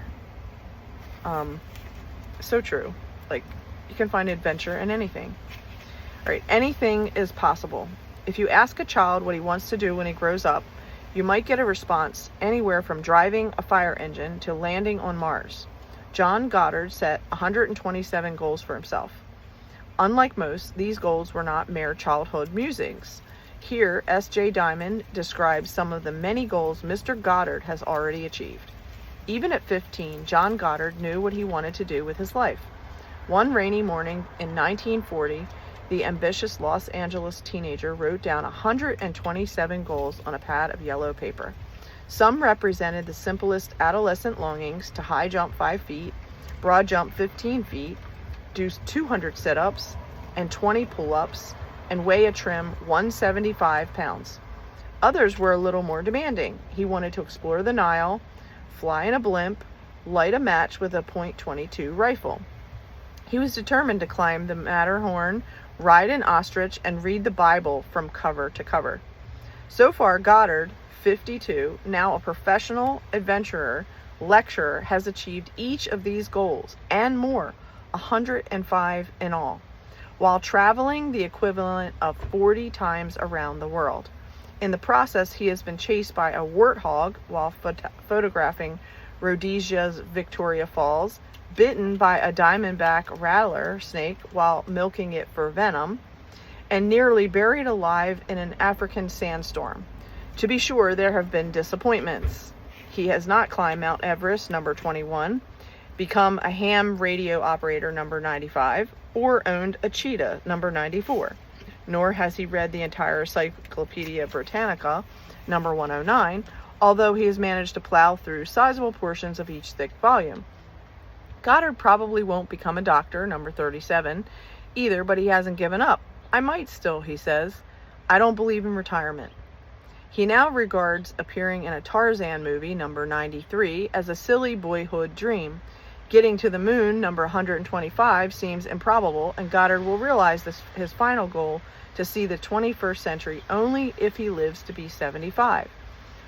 S1: So true. Like, you can find adventure in anything. All right, anything is possible. If you ask a child what he wants to do when he grows up, you might get a response anywhere from driving a fire engine to landing on Mars. John Goddard set 127 goals for himself. Unlike most, these goals were not mere childhood musings. Here, S.J. Diamond describes some of the many goals Mr. Goddard has already achieved. Even at 15, John Goddard knew what he wanted to do with his life. One rainy morning in 1940, the ambitious Los Angeles teenager wrote down 127 goals on a pad of yellow paper. Some represented the simplest adolescent longings to high jump 5 feet, broad jump 15 feet, do 200 sit-ups and 20 pull-ups, and weigh a trim 175 pounds. Others were a little more demanding. He wanted to explore the Nile, fly in a blimp, light a match with a .22 rifle. He was determined to climb the Matterhorn, ride an ostrich, and read the Bible from cover to cover. So far, Goddard, 52, now a professional adventurer, lecturer, has achieved each of these goals and more, 105 in all, while traveling the equivalent of 40 times around the world. In the process, he has been chased by a warthog while photographing Rhodesia's Victoria Falls, bitten by a diamondback rattler snake while milking it for venom, and nearly buried alive in an African sandstorm. To be sure, there have been disappointments. He has not climbed Mount Everest, number 21, become a ham radio operator, number 95, or owned a cheetah, number 94. Nor has he read the entire Encyclopedia Britannica, number 109, although he has managed to plow through sizable portions of each thick volume. Goddard probably won't become a doctor, number 37, either, but he hasn't given up. I might still, he says. I don't believe in retirement. He now regards appearing in a Tarzan movie, number 93, as a silly boyhood dream. Getting to the moon, number 125, seems improbable, and Goddard will realize his final goal to see the 21st century only if he lives to be 75.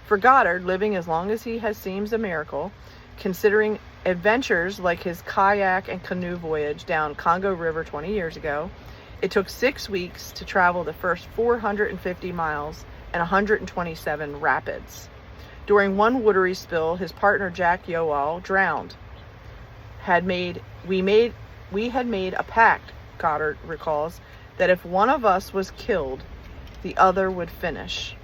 S1: For Goddard, living as long as he has seems a miracle, considering adventures like his kayak and canoe voyage down Congo River 20 years ago. It took 6 weeks to travel the first 450 miles and 127 rapids. During one watery spill, his partner Jack Yowell drowned. We had made a pact, Goddard recalls, that if one of us was killed, the other would finish.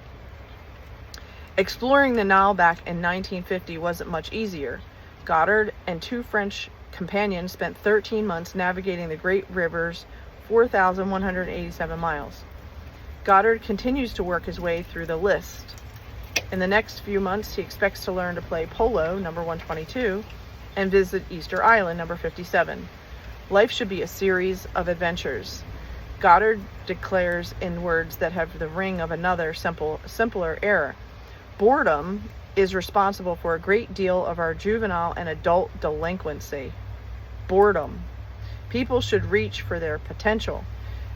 S1: Exploring the Nile back in 1950 wasn't much easier. Goddard and 2 French companions spent 13 months navigating the great river's 4,187 miles. Goddard continues to work his way through the list. In the next few months, he expects to learn to play polo, number 122, and visit Easter Island, number 57. Life should be a series of adventures. Goddard declares in words that have the ring of another simpler era. Boredom is responsible for a great deal of our juvenile and adult delinquency. Boredom. People should reach for their potential.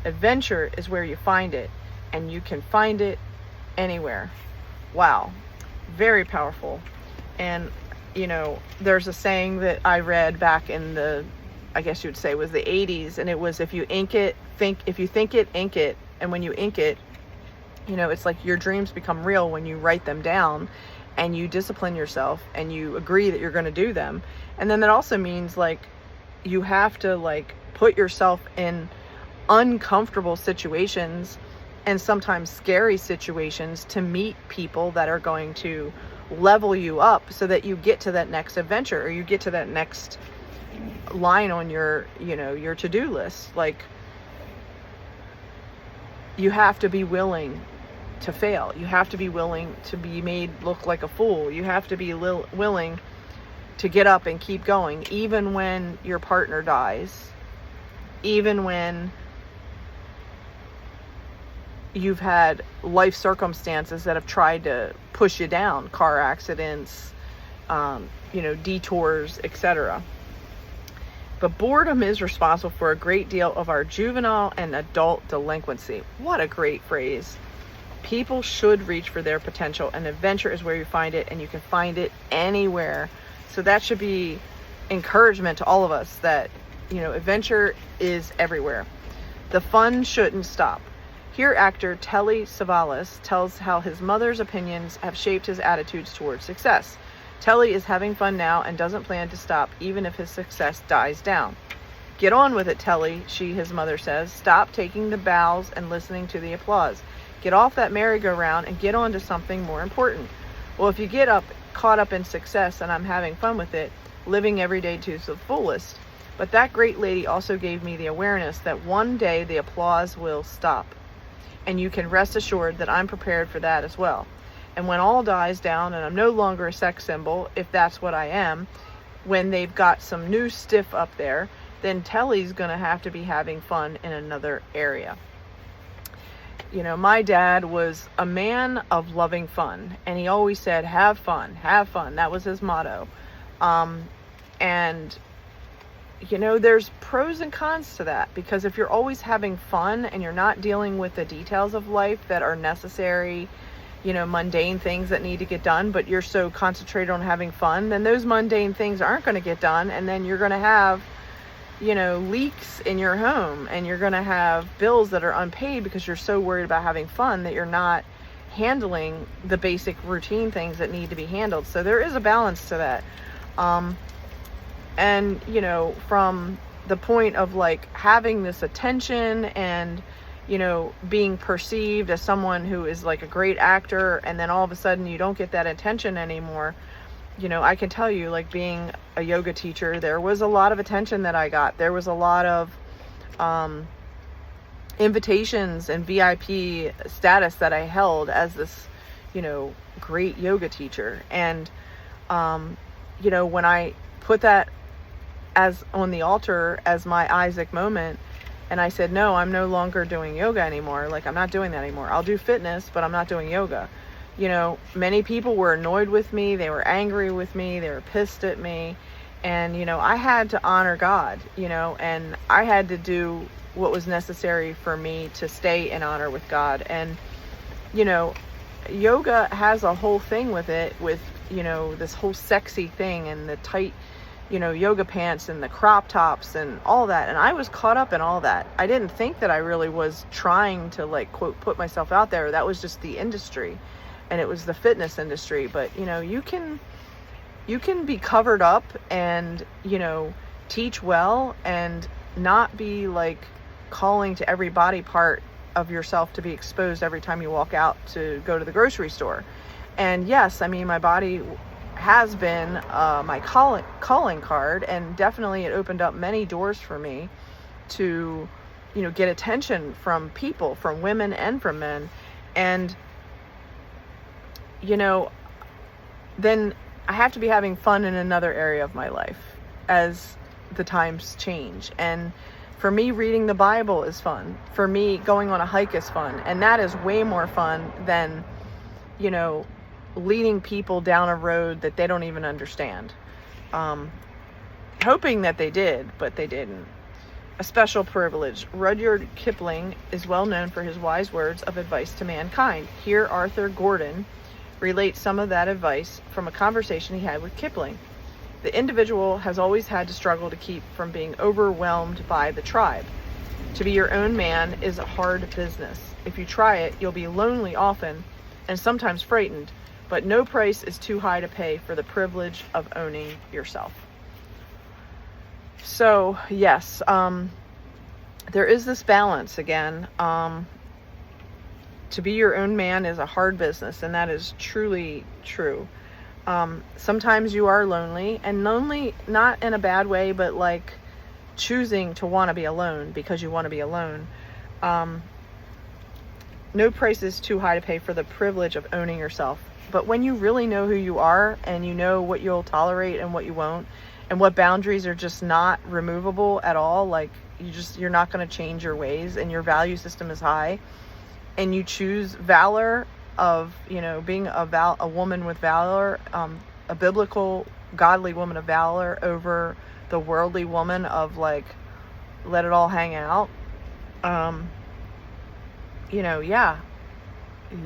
S1: Adventure is where you find it, and you can find it anywhere. Wow. Very powerful. And, you know, there's a saying that I read back in the, I guess you would say was the 80s, and it was, if you think it, ink it. And when you ink it, you know, it's like your dreams become real when you write them down and you discipline yourself and you agree that you're going to do them. And then that also means, like, you have to, like, put yourself in uncomfortable situations and sometimes scary situations to meet people that are going to level you up so that you get to that next adventure, or you get to that next line on your, you know, your to-do list. Like, you have to be willing to fail. You have to be willing to be made look like a fool. You have to be willing to get up and keep going, even when your partner dies, even when you've had life circumstances that have tried to push you down, car accidents, detours, etc. But boredom is responsible for a great deal of our juvenile and adult delinquency. What a great phrase. People should reach for their potential, and adventure is where you find it, and you can find it anywhere. So that should be encouragement to all of us that, adventure is everywhere. The fun shouldn't stop. Here, actor Telly Savalas tells how his mother's opinions have shaped his attitudes towards success. Telly is having fun now and doesn't plan to stop even if his success dies down. Get on with it, Telly, his mother says. Stop taking the bows and listening to the applause. Get off that merry-go-round and get on to something more important. Well, if you get caught up in success and I'm having fun with it, living every day to the fullest. But that great lady also gave me the awareness that one day the applause will stop. And you can rest assured that I'm prepared for that as well. And when all dies down and I'm no longer a sex symbol, if that's what I am, when they've got some new stiff up there, then Telly's going to have to be having fun in another area. My dad was a man of loving fun, and he always said, have fun, have fun. That was his motto. There's pros and cons to that, because if you're always having fun and you're not dealing with the details of life that are necessary, mundane things that need to get done, but you're so concentrated on having fun, then those mundane things aren't going to get done, and then you're going to have leaks in your home, and you're going to have bills that are unpaid because you're so worried about having fun that you're not handling the basic routine things that need to be handled. So there is a balance to that. From the point of having this attention and, being perceived as someone who is a great actor, and then all of a sudden you don't get that attention anymore. I can tell you, being a yoga teacher, there was a lot of attention that I got. There was a lot of invitations and VIP status that I held as this, great yoga teacher. And, when I put that as on the altar as my Isaac moment, and I said, no, I'm no longer doing yoga anymore. I'm not doing that anymore. I'll do fitness, but I'm not doing yoga. Many people were annoyed with me. They were angry with me. They were pissed at me. And, I had to honor God, and I had to do what was necessary for me to stay in honor with God. And, yoga has a whole thing with it, with, this whole sexy thing and the tight, yoga pants and the crop tops and all that. And I was caught up in all that. I didn't think that I really was trying to quote, put myself out there. That was just the industry. And it was the fitness industry. But, you can be covered up and, teach well and not be calling to every body part of yourself to be exposed every time you walk out to go to the grocery store. And yes, my body has been my calling card, and definitely it opened up many doors for me to, get attention from people, from women and from men. And then I have to be having fun in another area of my life as the times change. And for me, reading the Bible is fun. For me, going on a hike is fun. And that is way more fun than, leading people down a road that they don't even understand. Hoping that they did, but they didn't. A special privilege. Rudyard Kipling is well known for his wise words of advice to mankind. Here, Arthur Gordon relates some of that advice from a conversation he had with Kipling. The individual has always had to struggle to keep from being overwhelmed by the tribe. To be your own man is a hard business. If you try it, you'll be lonely often and sometimes frightened, but no price is too high to pay for the privilege of owning yourself. So, yes, there is this balance again. To be your own man is a hard business, and that is truly true. Sometimes you are lonely, and lonely not in a bad way, but choosing to want to be alone because you want to be alone. No price is too high to pay for the privilege of owning yourself. But when you really know who you are, and you know what you'll tolerate and what you won't, and what boundaries are just not removable at all, you're not going to change your ways, and your value system is high, and you choose valor of, you know, being a woman with valor, a biblical, godly woman of valor over the worldly woman of like, let it all hang out, you know, yeah,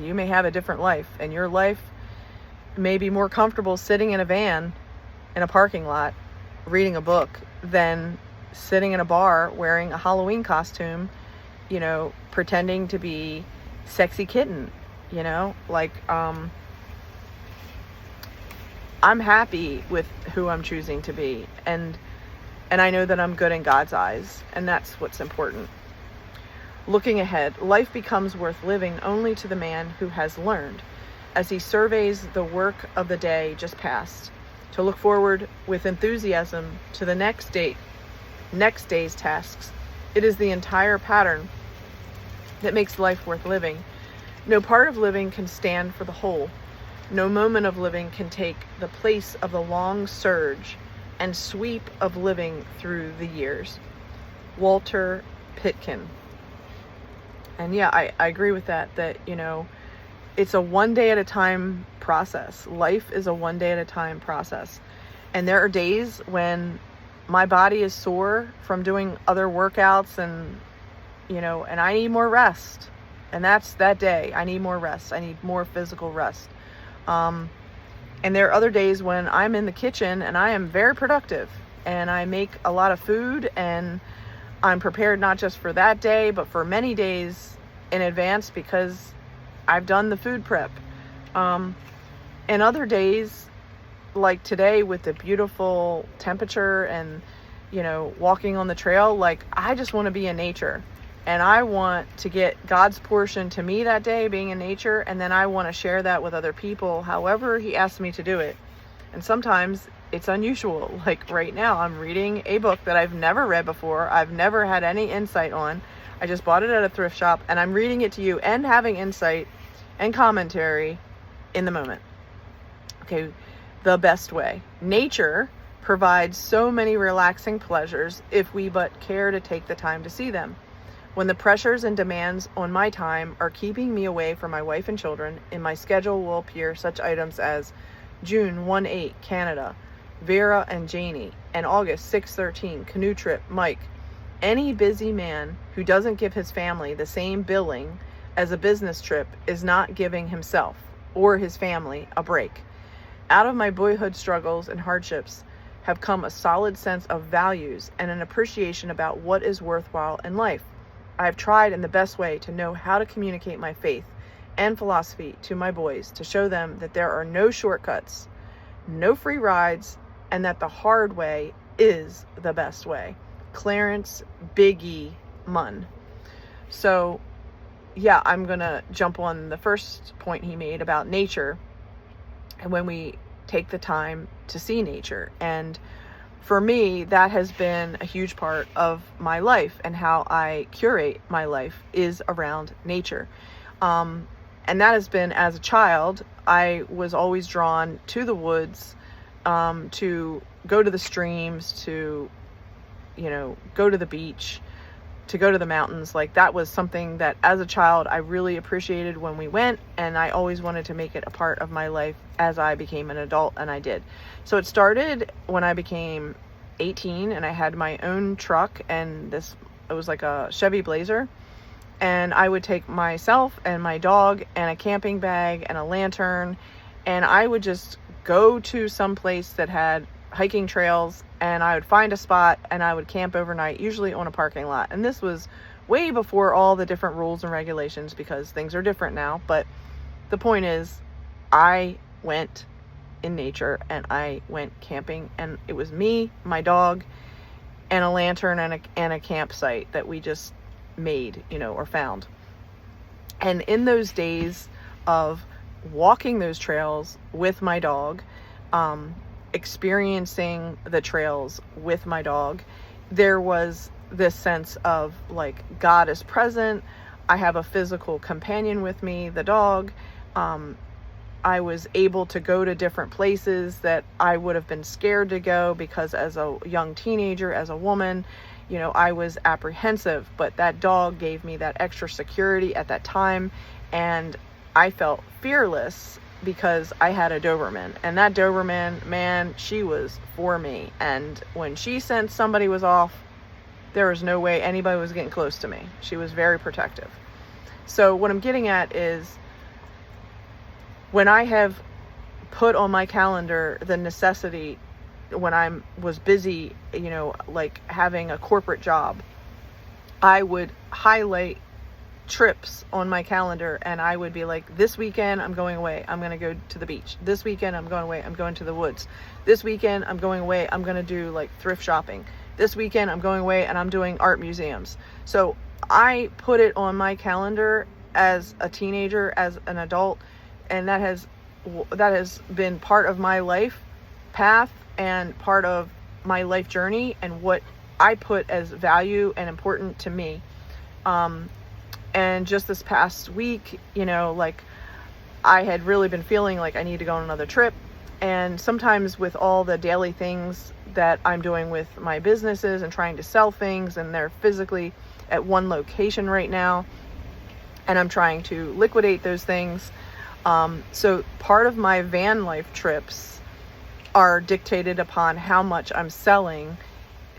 S1: you may have a different life, and your life may be more comfortable sitting in a van in a parking lot reading a book than sitting in a bar wearing a Halloween costume, you know, pretending to be sexy kitten, you know, like, I'm happy with who I'm choosing to be, and I know that I'm good in God's eyes, and that's what's important. Looking ahead, life becomes worth living only to the man who has learned, as he surveys the work of the day just past, to look forward with enthusiasm to the next day's tasks. It is the entire pattern that makes life worth living. No part of living can stand for the whole. No moment of living can take the place of the long surge and sweep of living through the years. Walter Pitkin. And yeah, I agree with that, you know, it's a one day at a time process. Life is a one day at a time process. And there are days when my body is sore from doing other workouts, and, you know, and I need more rest. And that's that day. I need more rest. I need more physical rest. And there are other days when I'm in the kitchen and I am very productive, and I make a lot of food, and I'm prepared not just for that day, but for many days in advance because I've done the food prep. And other days, like today with the beautiful temperature and, you know, walking on the trail, like I just want to be in nature, and I want to get God's portion to me that day, being in nature, and then I want to share that with other people, however he asks me to do it. And sometimes it's unusual. Like right now, I'm reading a book that I've never read before. I've never had any insight on. I just bought it at a thrift shop, and I'm reading it to you and having insight and commentary in the moment. Okay, the best way. Nature provides so many relaxing pleasures if we but care to take the time to see them. When the pressures and demands on my time are keeping me away from my wife and children, in my schedule will appear such items as June 1-8, Canada, Vera and Janie, and August 6-13, canoe trip, Mike. Any busy man who doesn't give his family the same billing as a business trip is not giving himself or his family a break. Out of my boyhood struggles and hardships have come a solid sense of values and an appreciation about what is worthwhile in life. I have tried in the best way to know how to communicate my faith and philosophy to my boys, to show them that there are no shortcuts, no free rides, and that the hard way is the best way. Clarence Biggie Munn. So yeah, I'm gonna jump on the first point he made about nature, and when we take the time to see nature. And for me, that has been a huge part of my life, and how I curate my life is around nature. And that has been, as a child, I was always drawn to the woods, to go to the streams, to, you know, go to the beach, to go to the mountains. Like that was something that as a child I really appreciated when we went, and I always wanted to make it a part of my life as I became an adult, and I did. So it started when I became 18 and I had my own truck, and it was like a Chevy Blazer, and I would take myself and my dog and a camping bag and a lantern, and I would just go to some place that had hiking trails, and I would find a spot and I would camp overnight, usually on a parking lot. And this was way before all the different rules and regulations, because things are different now. But the point is, I went in nature and I went camping, and it was me, my dog, and a lantern and a campsite that we just made, you know, or found. And in those days of walking those trails with my dog, experiencing the trails with my dog, there was this sense of like, God is present. I have a physical companion with me, the dog. I was able to go to different places that I would have been scared to go, because as a young teenager, as a woman, I was apprehensive, but that dog gave me that extra security at that time. And I felt fearless because I had a Doberman, and that Doberman, man, she was for me. And when she sensed somebody was off, there was no way anybody was getting close to me. She was very protective. So what I'm getting at is, when I have put on my calendar the necessity, when I was busy, like having a corporate job, I would highlight trips on my calendar, and I would be like, this weekend I'm going away, I'm going to go to the beach. This weekend I'm going away, I'm going to the woods. This weekend I'm going away, I'm going to do like thrift shopping. This weekend I'm going away and I'm doing art museums. So I put it on my calendar as a teenager, as an adult, and that has been part of my life path and part of my life journey, and what I put as value and important to me. And just this past week, like, I had really been feeling like I need to go on another trip. And sometimes with all the daily things that I'm doing with my businesses and trying to sell things, and they're physically at one location right now, and I'm trying to liquidate those things. So part of my van life trips are dictated upon how much I'm selling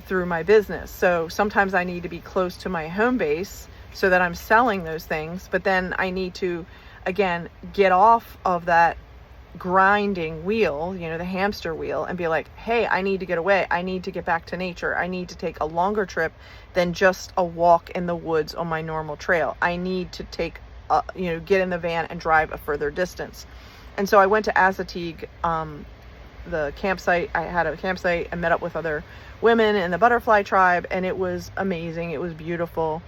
S1: through my business. So sometimes I need to be close to my home base so that I'm selling those things, but then I need to, again, get off of that grinding wheel, the hamster wheel, and be like, hey, I need to get away. I need to get back to nature. I need to take a longer trip than just a walk in the woods on my normal trail. I need to take, get in the van and drive a further distance. And so I went to Assateague, the campsite. I had a campsite and met up with other women in the butterfly tribe, and it was amazing. It was beautiful.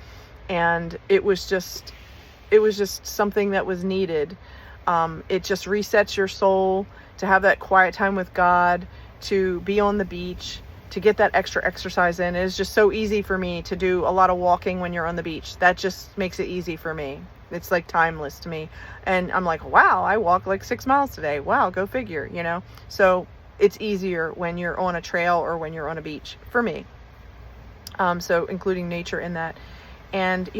S1: And it was just something that was needed. It just resets your soul to have that quiet time with God, to be on the beach, to get that extra exercise in. It's just so easy for me to do a lot of walking when you're on the beach. That just makes it easy for me. It's like timeless to me. And I'm like, wow, I walked like 6 miles today. Wow, go figure, So it's easier when you're on a trail or when you're on a beach for me. So including nature in that. And,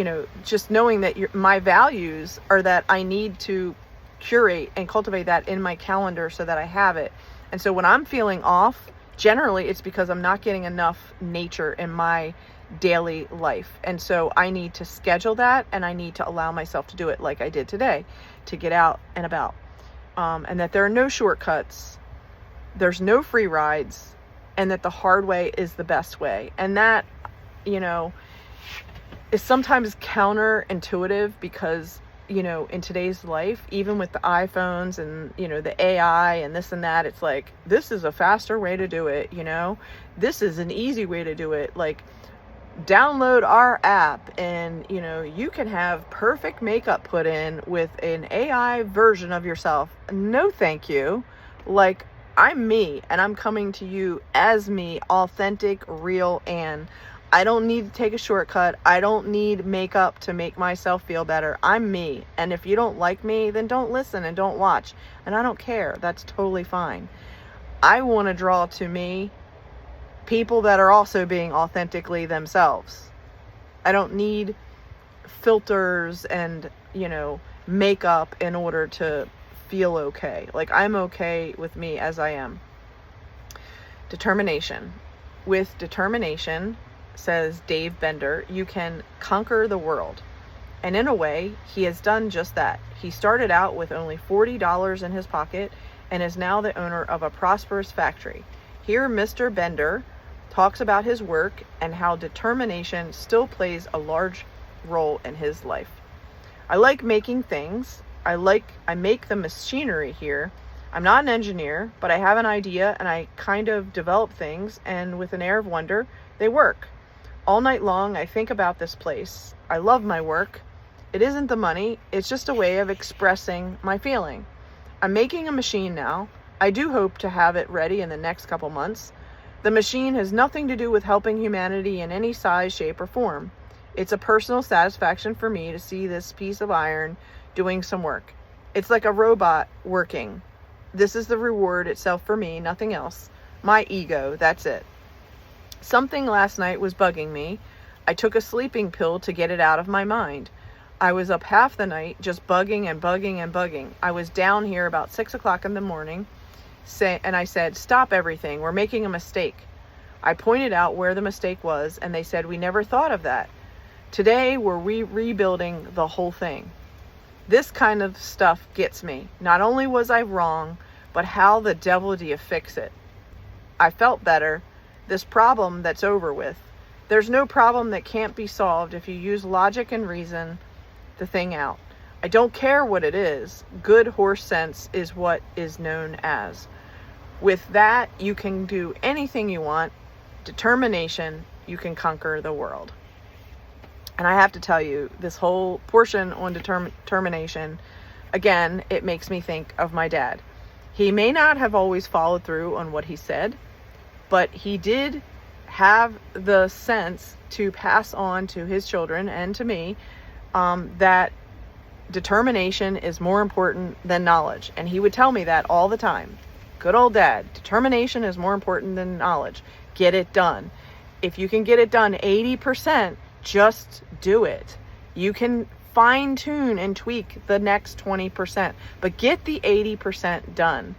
S1: just knowing that my values are that I need to curate and cultivate that in my calendar so that I have it. And so when I'm feeling off, generally it's because I'm not getting enough nature in my daily life. And so I need to schedule that, and I need to allow myself to do it like I did today, to get out and about. And that there are no shortcuts, there's no free rides, and that the hard way is the best way. And that, is sometimes counterintuitive because, in today's life, even with the iPhones and, the AI and this and that, it's like, this is a faster way to do it. This is an easy way to do it. Like, download our app and, you can have perfect makeup put in with an AI version of yourself. No, thank you. Like, I'm me, and I'm coming to you as me, authentic, real, and I don't need to take a shortcut. I don't need makeup to make myself feel better. I'm me. And if you don't like me, then don't listen and don't watch. And I don't care. That's totally fine. I want to draw to me people that are also being authentically themselves. I don't need filters and, makeup in order to feel okay. Like, I'm okay with me as I am. Determination. With determination, says Dave Bender, you can conquer the world. And in a way, he has done just that. He started out with only $40 in his pocket and is now the owner of a prosperous factory. Here, Mr. Bender talks about his work and how determination still plays a large role in his life. I like making things. I make the machinery here. I'm not an engineer, but I have an idea and I kind of develop things, and with an air of wonder, they work. All night long, I think about this place. I love my work. It isn't the money. It's just a way of expressing my feeling. I'm making a machine now. I do hope to have it ready in the next couple months. The machine has nothing to do with helping humanity in any size, shape, or form. It's a personal satisfaction for me to see this piece of iron doing some work. It's like a robot working. This is the reward itself for me, nothing else. My ego, that's it. Something last night was bugging me. I took a sleeping pill to get it out of my mind. I was up half the night just bugging and bugging and bugging. I was down here about 6 o'clock in the morning and I said, stop everything. We're making a mistake. I pointed out where the mistake was and they said, we never thought of that. Today we're rebuilding the whole thing. This kind of stuff gets me. Not only was I wrong, but how the devil do you fix it? I felt better. This problem that's over with. There's no problem that can't be solved if you use logic and reason the thing out. I don't care what it is. Good horse sense is what is known as. With that, you can do anything you want. Determination, you can conquer the world. And I have to tell you, this whole portion on determination, again, it makes me think of my dad. He may not have always followed through on what he said, but he did have the sense to pass on to his children and to me that determination is more important than knowledge. And he would tell me that all the time. Good old dad. Determination is more important than knowledge. Get it done. If you can get it done 80%, just do it. You can fine tune and tweak the next 20%, but get the 80% done.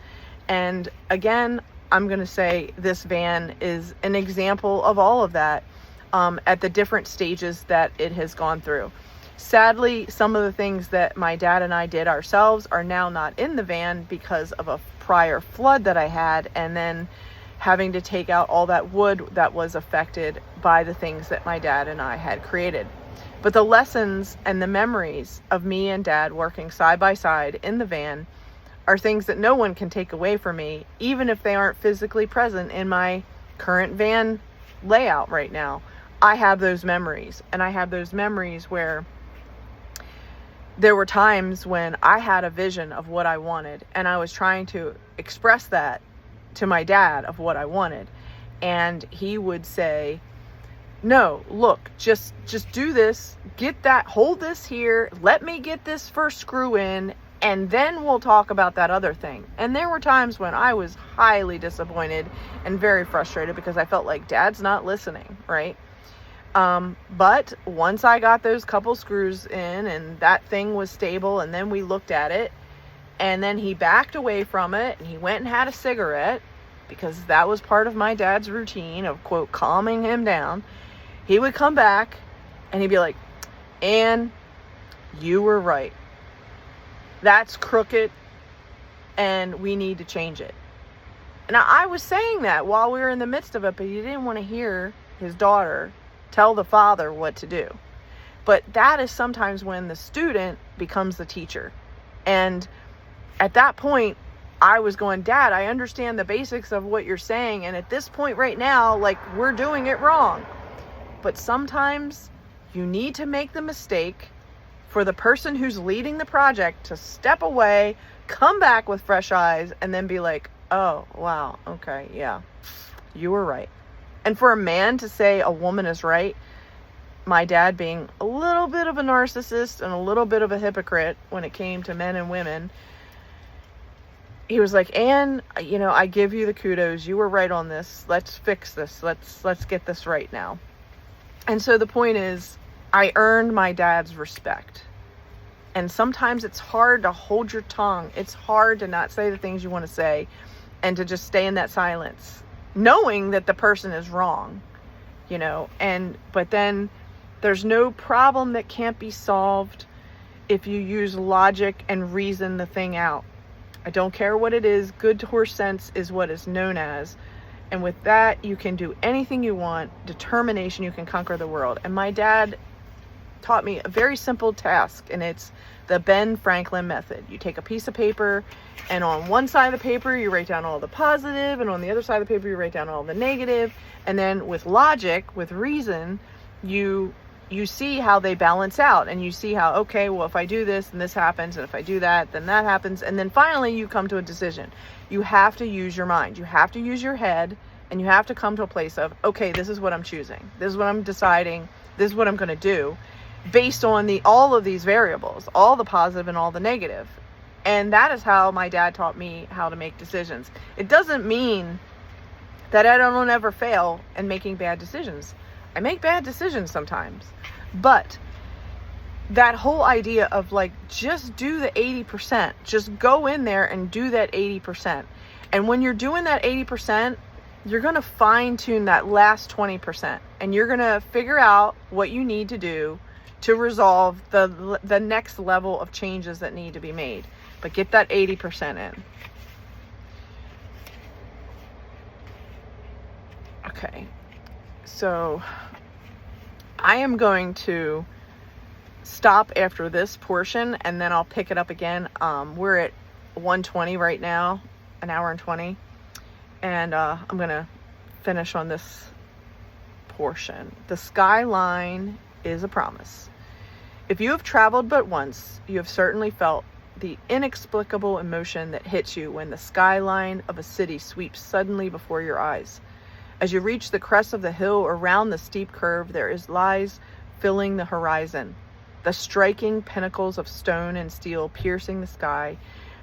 S1: And again, I'm going to say this van is an example of all of that at the different stages that it has gone through. Sadly, some of the things that my dad and I did ourselves are now not in the van because of a prior flood that I had, and then having to take out all that wood that was affected by the things that my dad and I had created. But the lessons and the memories of me and dad working side by side in the van are things that no one can take away from me, even if they aren't physically present in my current van layout right now. I have those memories, and I have those memories where there were times when I had a vision of what I wanted, and I was trying to express that to my dad of what I wanted. And he would say, no, look, just do this, get that, hold this here, let me get this first screw in, and then we'll talk about that other thing. And there were times when I was highly disappointed and very frustrated because I felt like dad's not listening, right? But once I got those couple screws in and that thing was stable, and then we looked at it, and then he backed away from it and he went and had a cigarette, because that was part of my dad's routine of, quote, calming him down. He would come back and he'd be like, Ann, you were right. That's crooked and we need to change it. Now, I was saying that while we were in the midst of it, but he didn't want to hear his daughter tell the father what to do. But that is sometimes when the student becomes the teacher. And at that point, I was going, Dad, I understand the basics of what you're saying. And at this point right now, like, we're doing it wrong. But sometimes you need to make the mistake for the person who's leading the project to step away, come back with fresh eyes, and then be like, oh, wow, okay, yeah, you were right. And for a man to say a woman is right, my dad being a little bit of a narcissist and a little bit of a hypocrite when it came to men and women, he was like, Ann, you know, I give you the kudos. You were right on this. Let's fix this. Let's get this right now. And so the point is, I earned my dad's respect. And sometimes it's hard to hold your tongue. It's hard to not say the things you want to say and to just stay in that silence, knowing that the person is wrong, you know. But then there's no problem that can't be solved if you use logic and reason the thing out. I don't care what it is. Good horse sense is what is known as. And with that, you can do anything you want. Determination, you can conquer the world. And my dad taught me a very simple task, and it's the Ben Franklin method. You take a piece of paper, and on one side of the paper, you write down all the positive, and on the other side of the paper, you write down all the negative. And then with logic, with reason, you see how they balance out, and you see how, okay, well, if I do this, then this happens, and if I do that, then that happens. And then finally, you come to a decision. You have to use your mind. You have to use your head, and you have to come to a place of, okay, this is what I'm choosing. This is what I'm deciding. This is what I'm going to do, based on all of these variables, all the positive and all the negative. And that is how my dad taught me how to make decisions. It doesn't mean that I don't ever fail in making bad decisions. I make bad decisions sometimes, but that whole idea of like, just do the 80%, just go in there and do that 80%. And when you're doing that 80%, you're going to fine tune that last 20%, and you're going to figure out what you need to do to resolve the next level of changes that need to be made. But get that 80% in. Okay. So I am going to stop after this portion, and then I'll pick it up again. We're at 1:20 right now, an hour and 20. And I'm going to finish on this portion. The skyline is a promise. If you have traveled but once, you have certainly felt the inexplicable emotion that hits you when the skyline of a city sweeps suddenly before your eyes. As you reach the crest of the hill or round the steep curve, there lies filling the horizon. The striking pinnacles of stone and steel piercing the sky,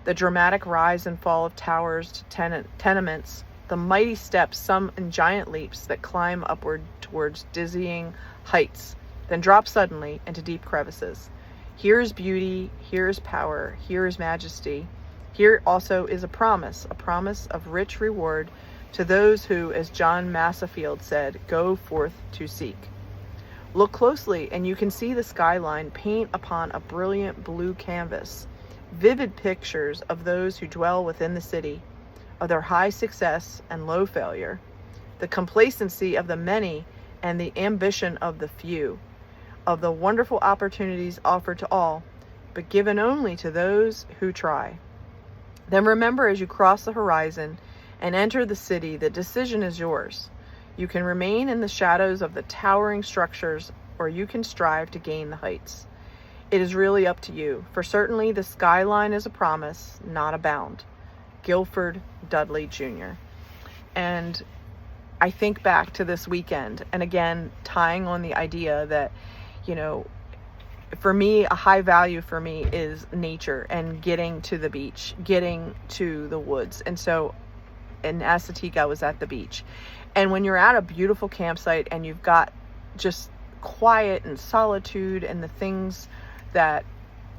S1: the dramatic rise and fall of towers to tenements, the mighty steps, some in giant leaps, that climb upward towards dizzying heights, then drop suddenly into deep crevices. Here is beauty, here is power, here is majesty. Here also is a promise of rich reward to those who, as John Massafield said, go forth to seek. Look closely, and you can see the skyline paint upon a brilliant blue canvas vivid pictures of those who dwell within the city, of their high success and low failure, the complacency of the many and the ambition of the few, of the wonderful opportunities offered to all, but given only to those who try. Then remember, as you cross the horizon and enter the city, the decision is yours. You can remain in the shadows of the towering structures, or you can strive to gain the heights. It is really up to you, for certainly the skyline is a promise, not a bound. Guilford Dudley Jr. And I think back to this weekend, and again, tying on the idea that, you know, for me, a high value for me is nature and getting to the beach, getting to the woods. And so in Assateague, I was at the beach. And when you're at a beautiful campsite and you've got just quiet and solitude and the things that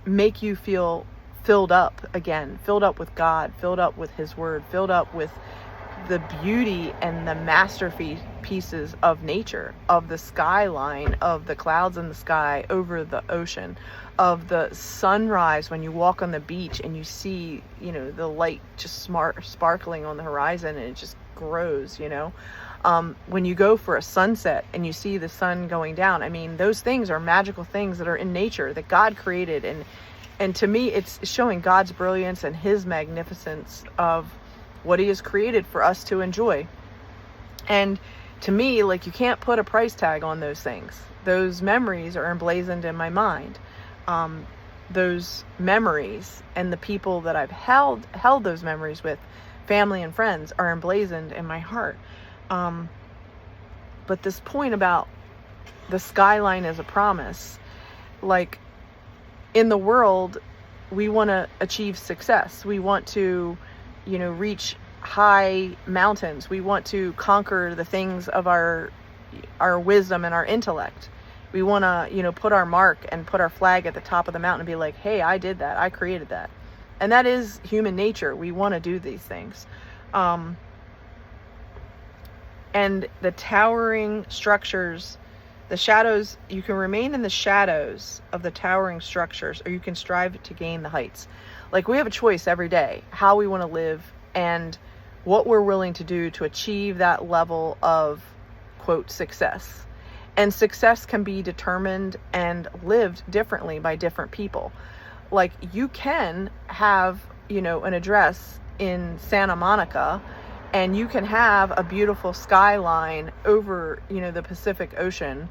S1: make you feel filled up again, filled up with God, filled up with His Word, filled up with the beauty and the masterpieces of nature, of the skyline, of the clouds in the sky over the ocean, of the sunrise when you walk on the beach and you see, you know, the light just sparkling on the horizon, and it just grows, you know. When you go for a sunset and you see the sun going down, I mean, those things are magical things that are in nature that God created. And to me, it's showing God's brilliance and His magnificence of what He has created for us to enjoy. And to me, like, you can't put a price tag on those things. Those memories are emblazoned in my mind. Those memories and the people that I've held those memories with, family and friends, are emblazoned in my heart. But this point about the skyline as a promise, like, in the world, we want to achieve success. We want to, you know, reach high mountains. We want to conquer the things of our wisdom and our intellect. We want to, you know, put our mark and put our flag at the top of the mountain and be like, hey, I did that. I created that. And that is human nature. We want to do these things. And the towering structures, the shadows, you can remain in the shadows of the towering structures, or you can strive to gain the heights. Like, we have a choice every day, how we want to live and what we're willing to do to achieve that level of, quote, success. And success can be determined and lived differently by different people. Like, you can have, you know, an address in Santa Monica, and you can have a beautiful skyline over, you know, the Pacific Ocean,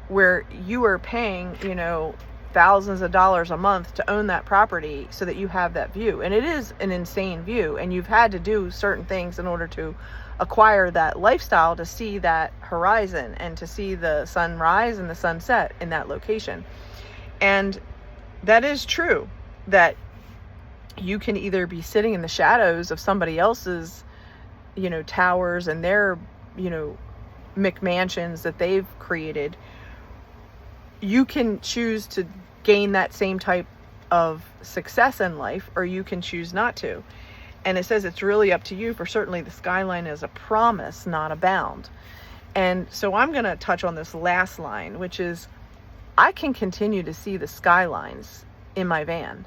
S1: where you are paying, you know, thousands of dollars a month to own that property so that you have that view. And it is an insane view, and you've had to do certain things in order to acquire that lifestyle, to see that horizon and to see the sunrise and the sunset in that location. And that is true, that you can either be sitting in the shadows of somebody else's towers and their, McMansions that they've created. You can choose to gain that same type of success in life, or you can choose not to. And it says it's really up to you, for certainly the skyline is a promise, not a bound. And so I'm going to touch on this last line, which is, I can continue to see the skylines in my van.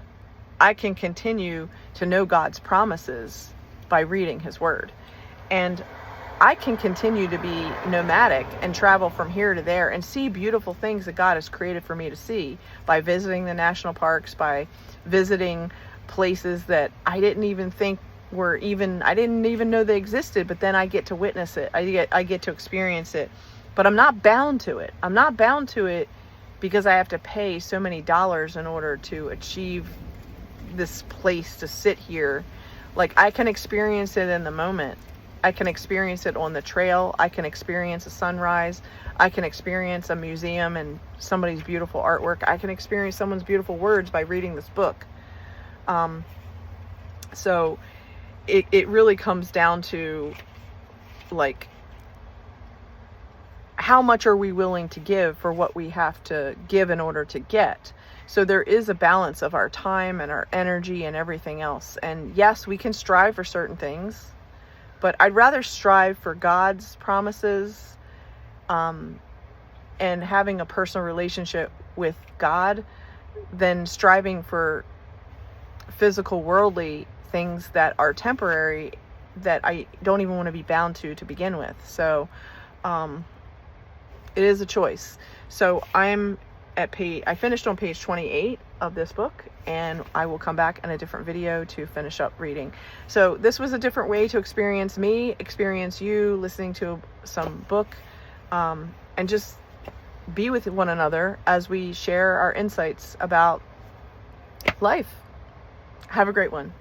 S1: I can continue to know God's promises by reading his word. And I can continue to be nomadic and travel from here to there and see beautiful things that God has created for me to see by visiting the national parks, by visiting places that I didn't even think I didn't even know they existed, but then I get to witness it. I get to experience it, but I'm not bound to it. I'm not bound to it because I have to pay so many dollars in order to achieve this place, to sit here. Like, I can experience it in the moment. I can experience it on the trail. I can experience a sunrise. I can experience a museum and somebody's beautiful artwork. I can experience someone's beautiful words by reading this book. So it really comes down to, like, how much are we willing to give for what we have to give in order to get? So there is a balance of our time and our energy and everything else. And yes, we can strive for certain things, but I'd rather strive for God's promises, and having a personal relationship with God, than striving for physical, worldly things that are temporary, that I don't even want to be bound to begin with. So it is a choice. So I finished on page 28 of this book, and I will come back in a different video to finish up reading. So this was a different way to experience you, listening to some book, and just be with one another as we share our insights about life. Have a great one.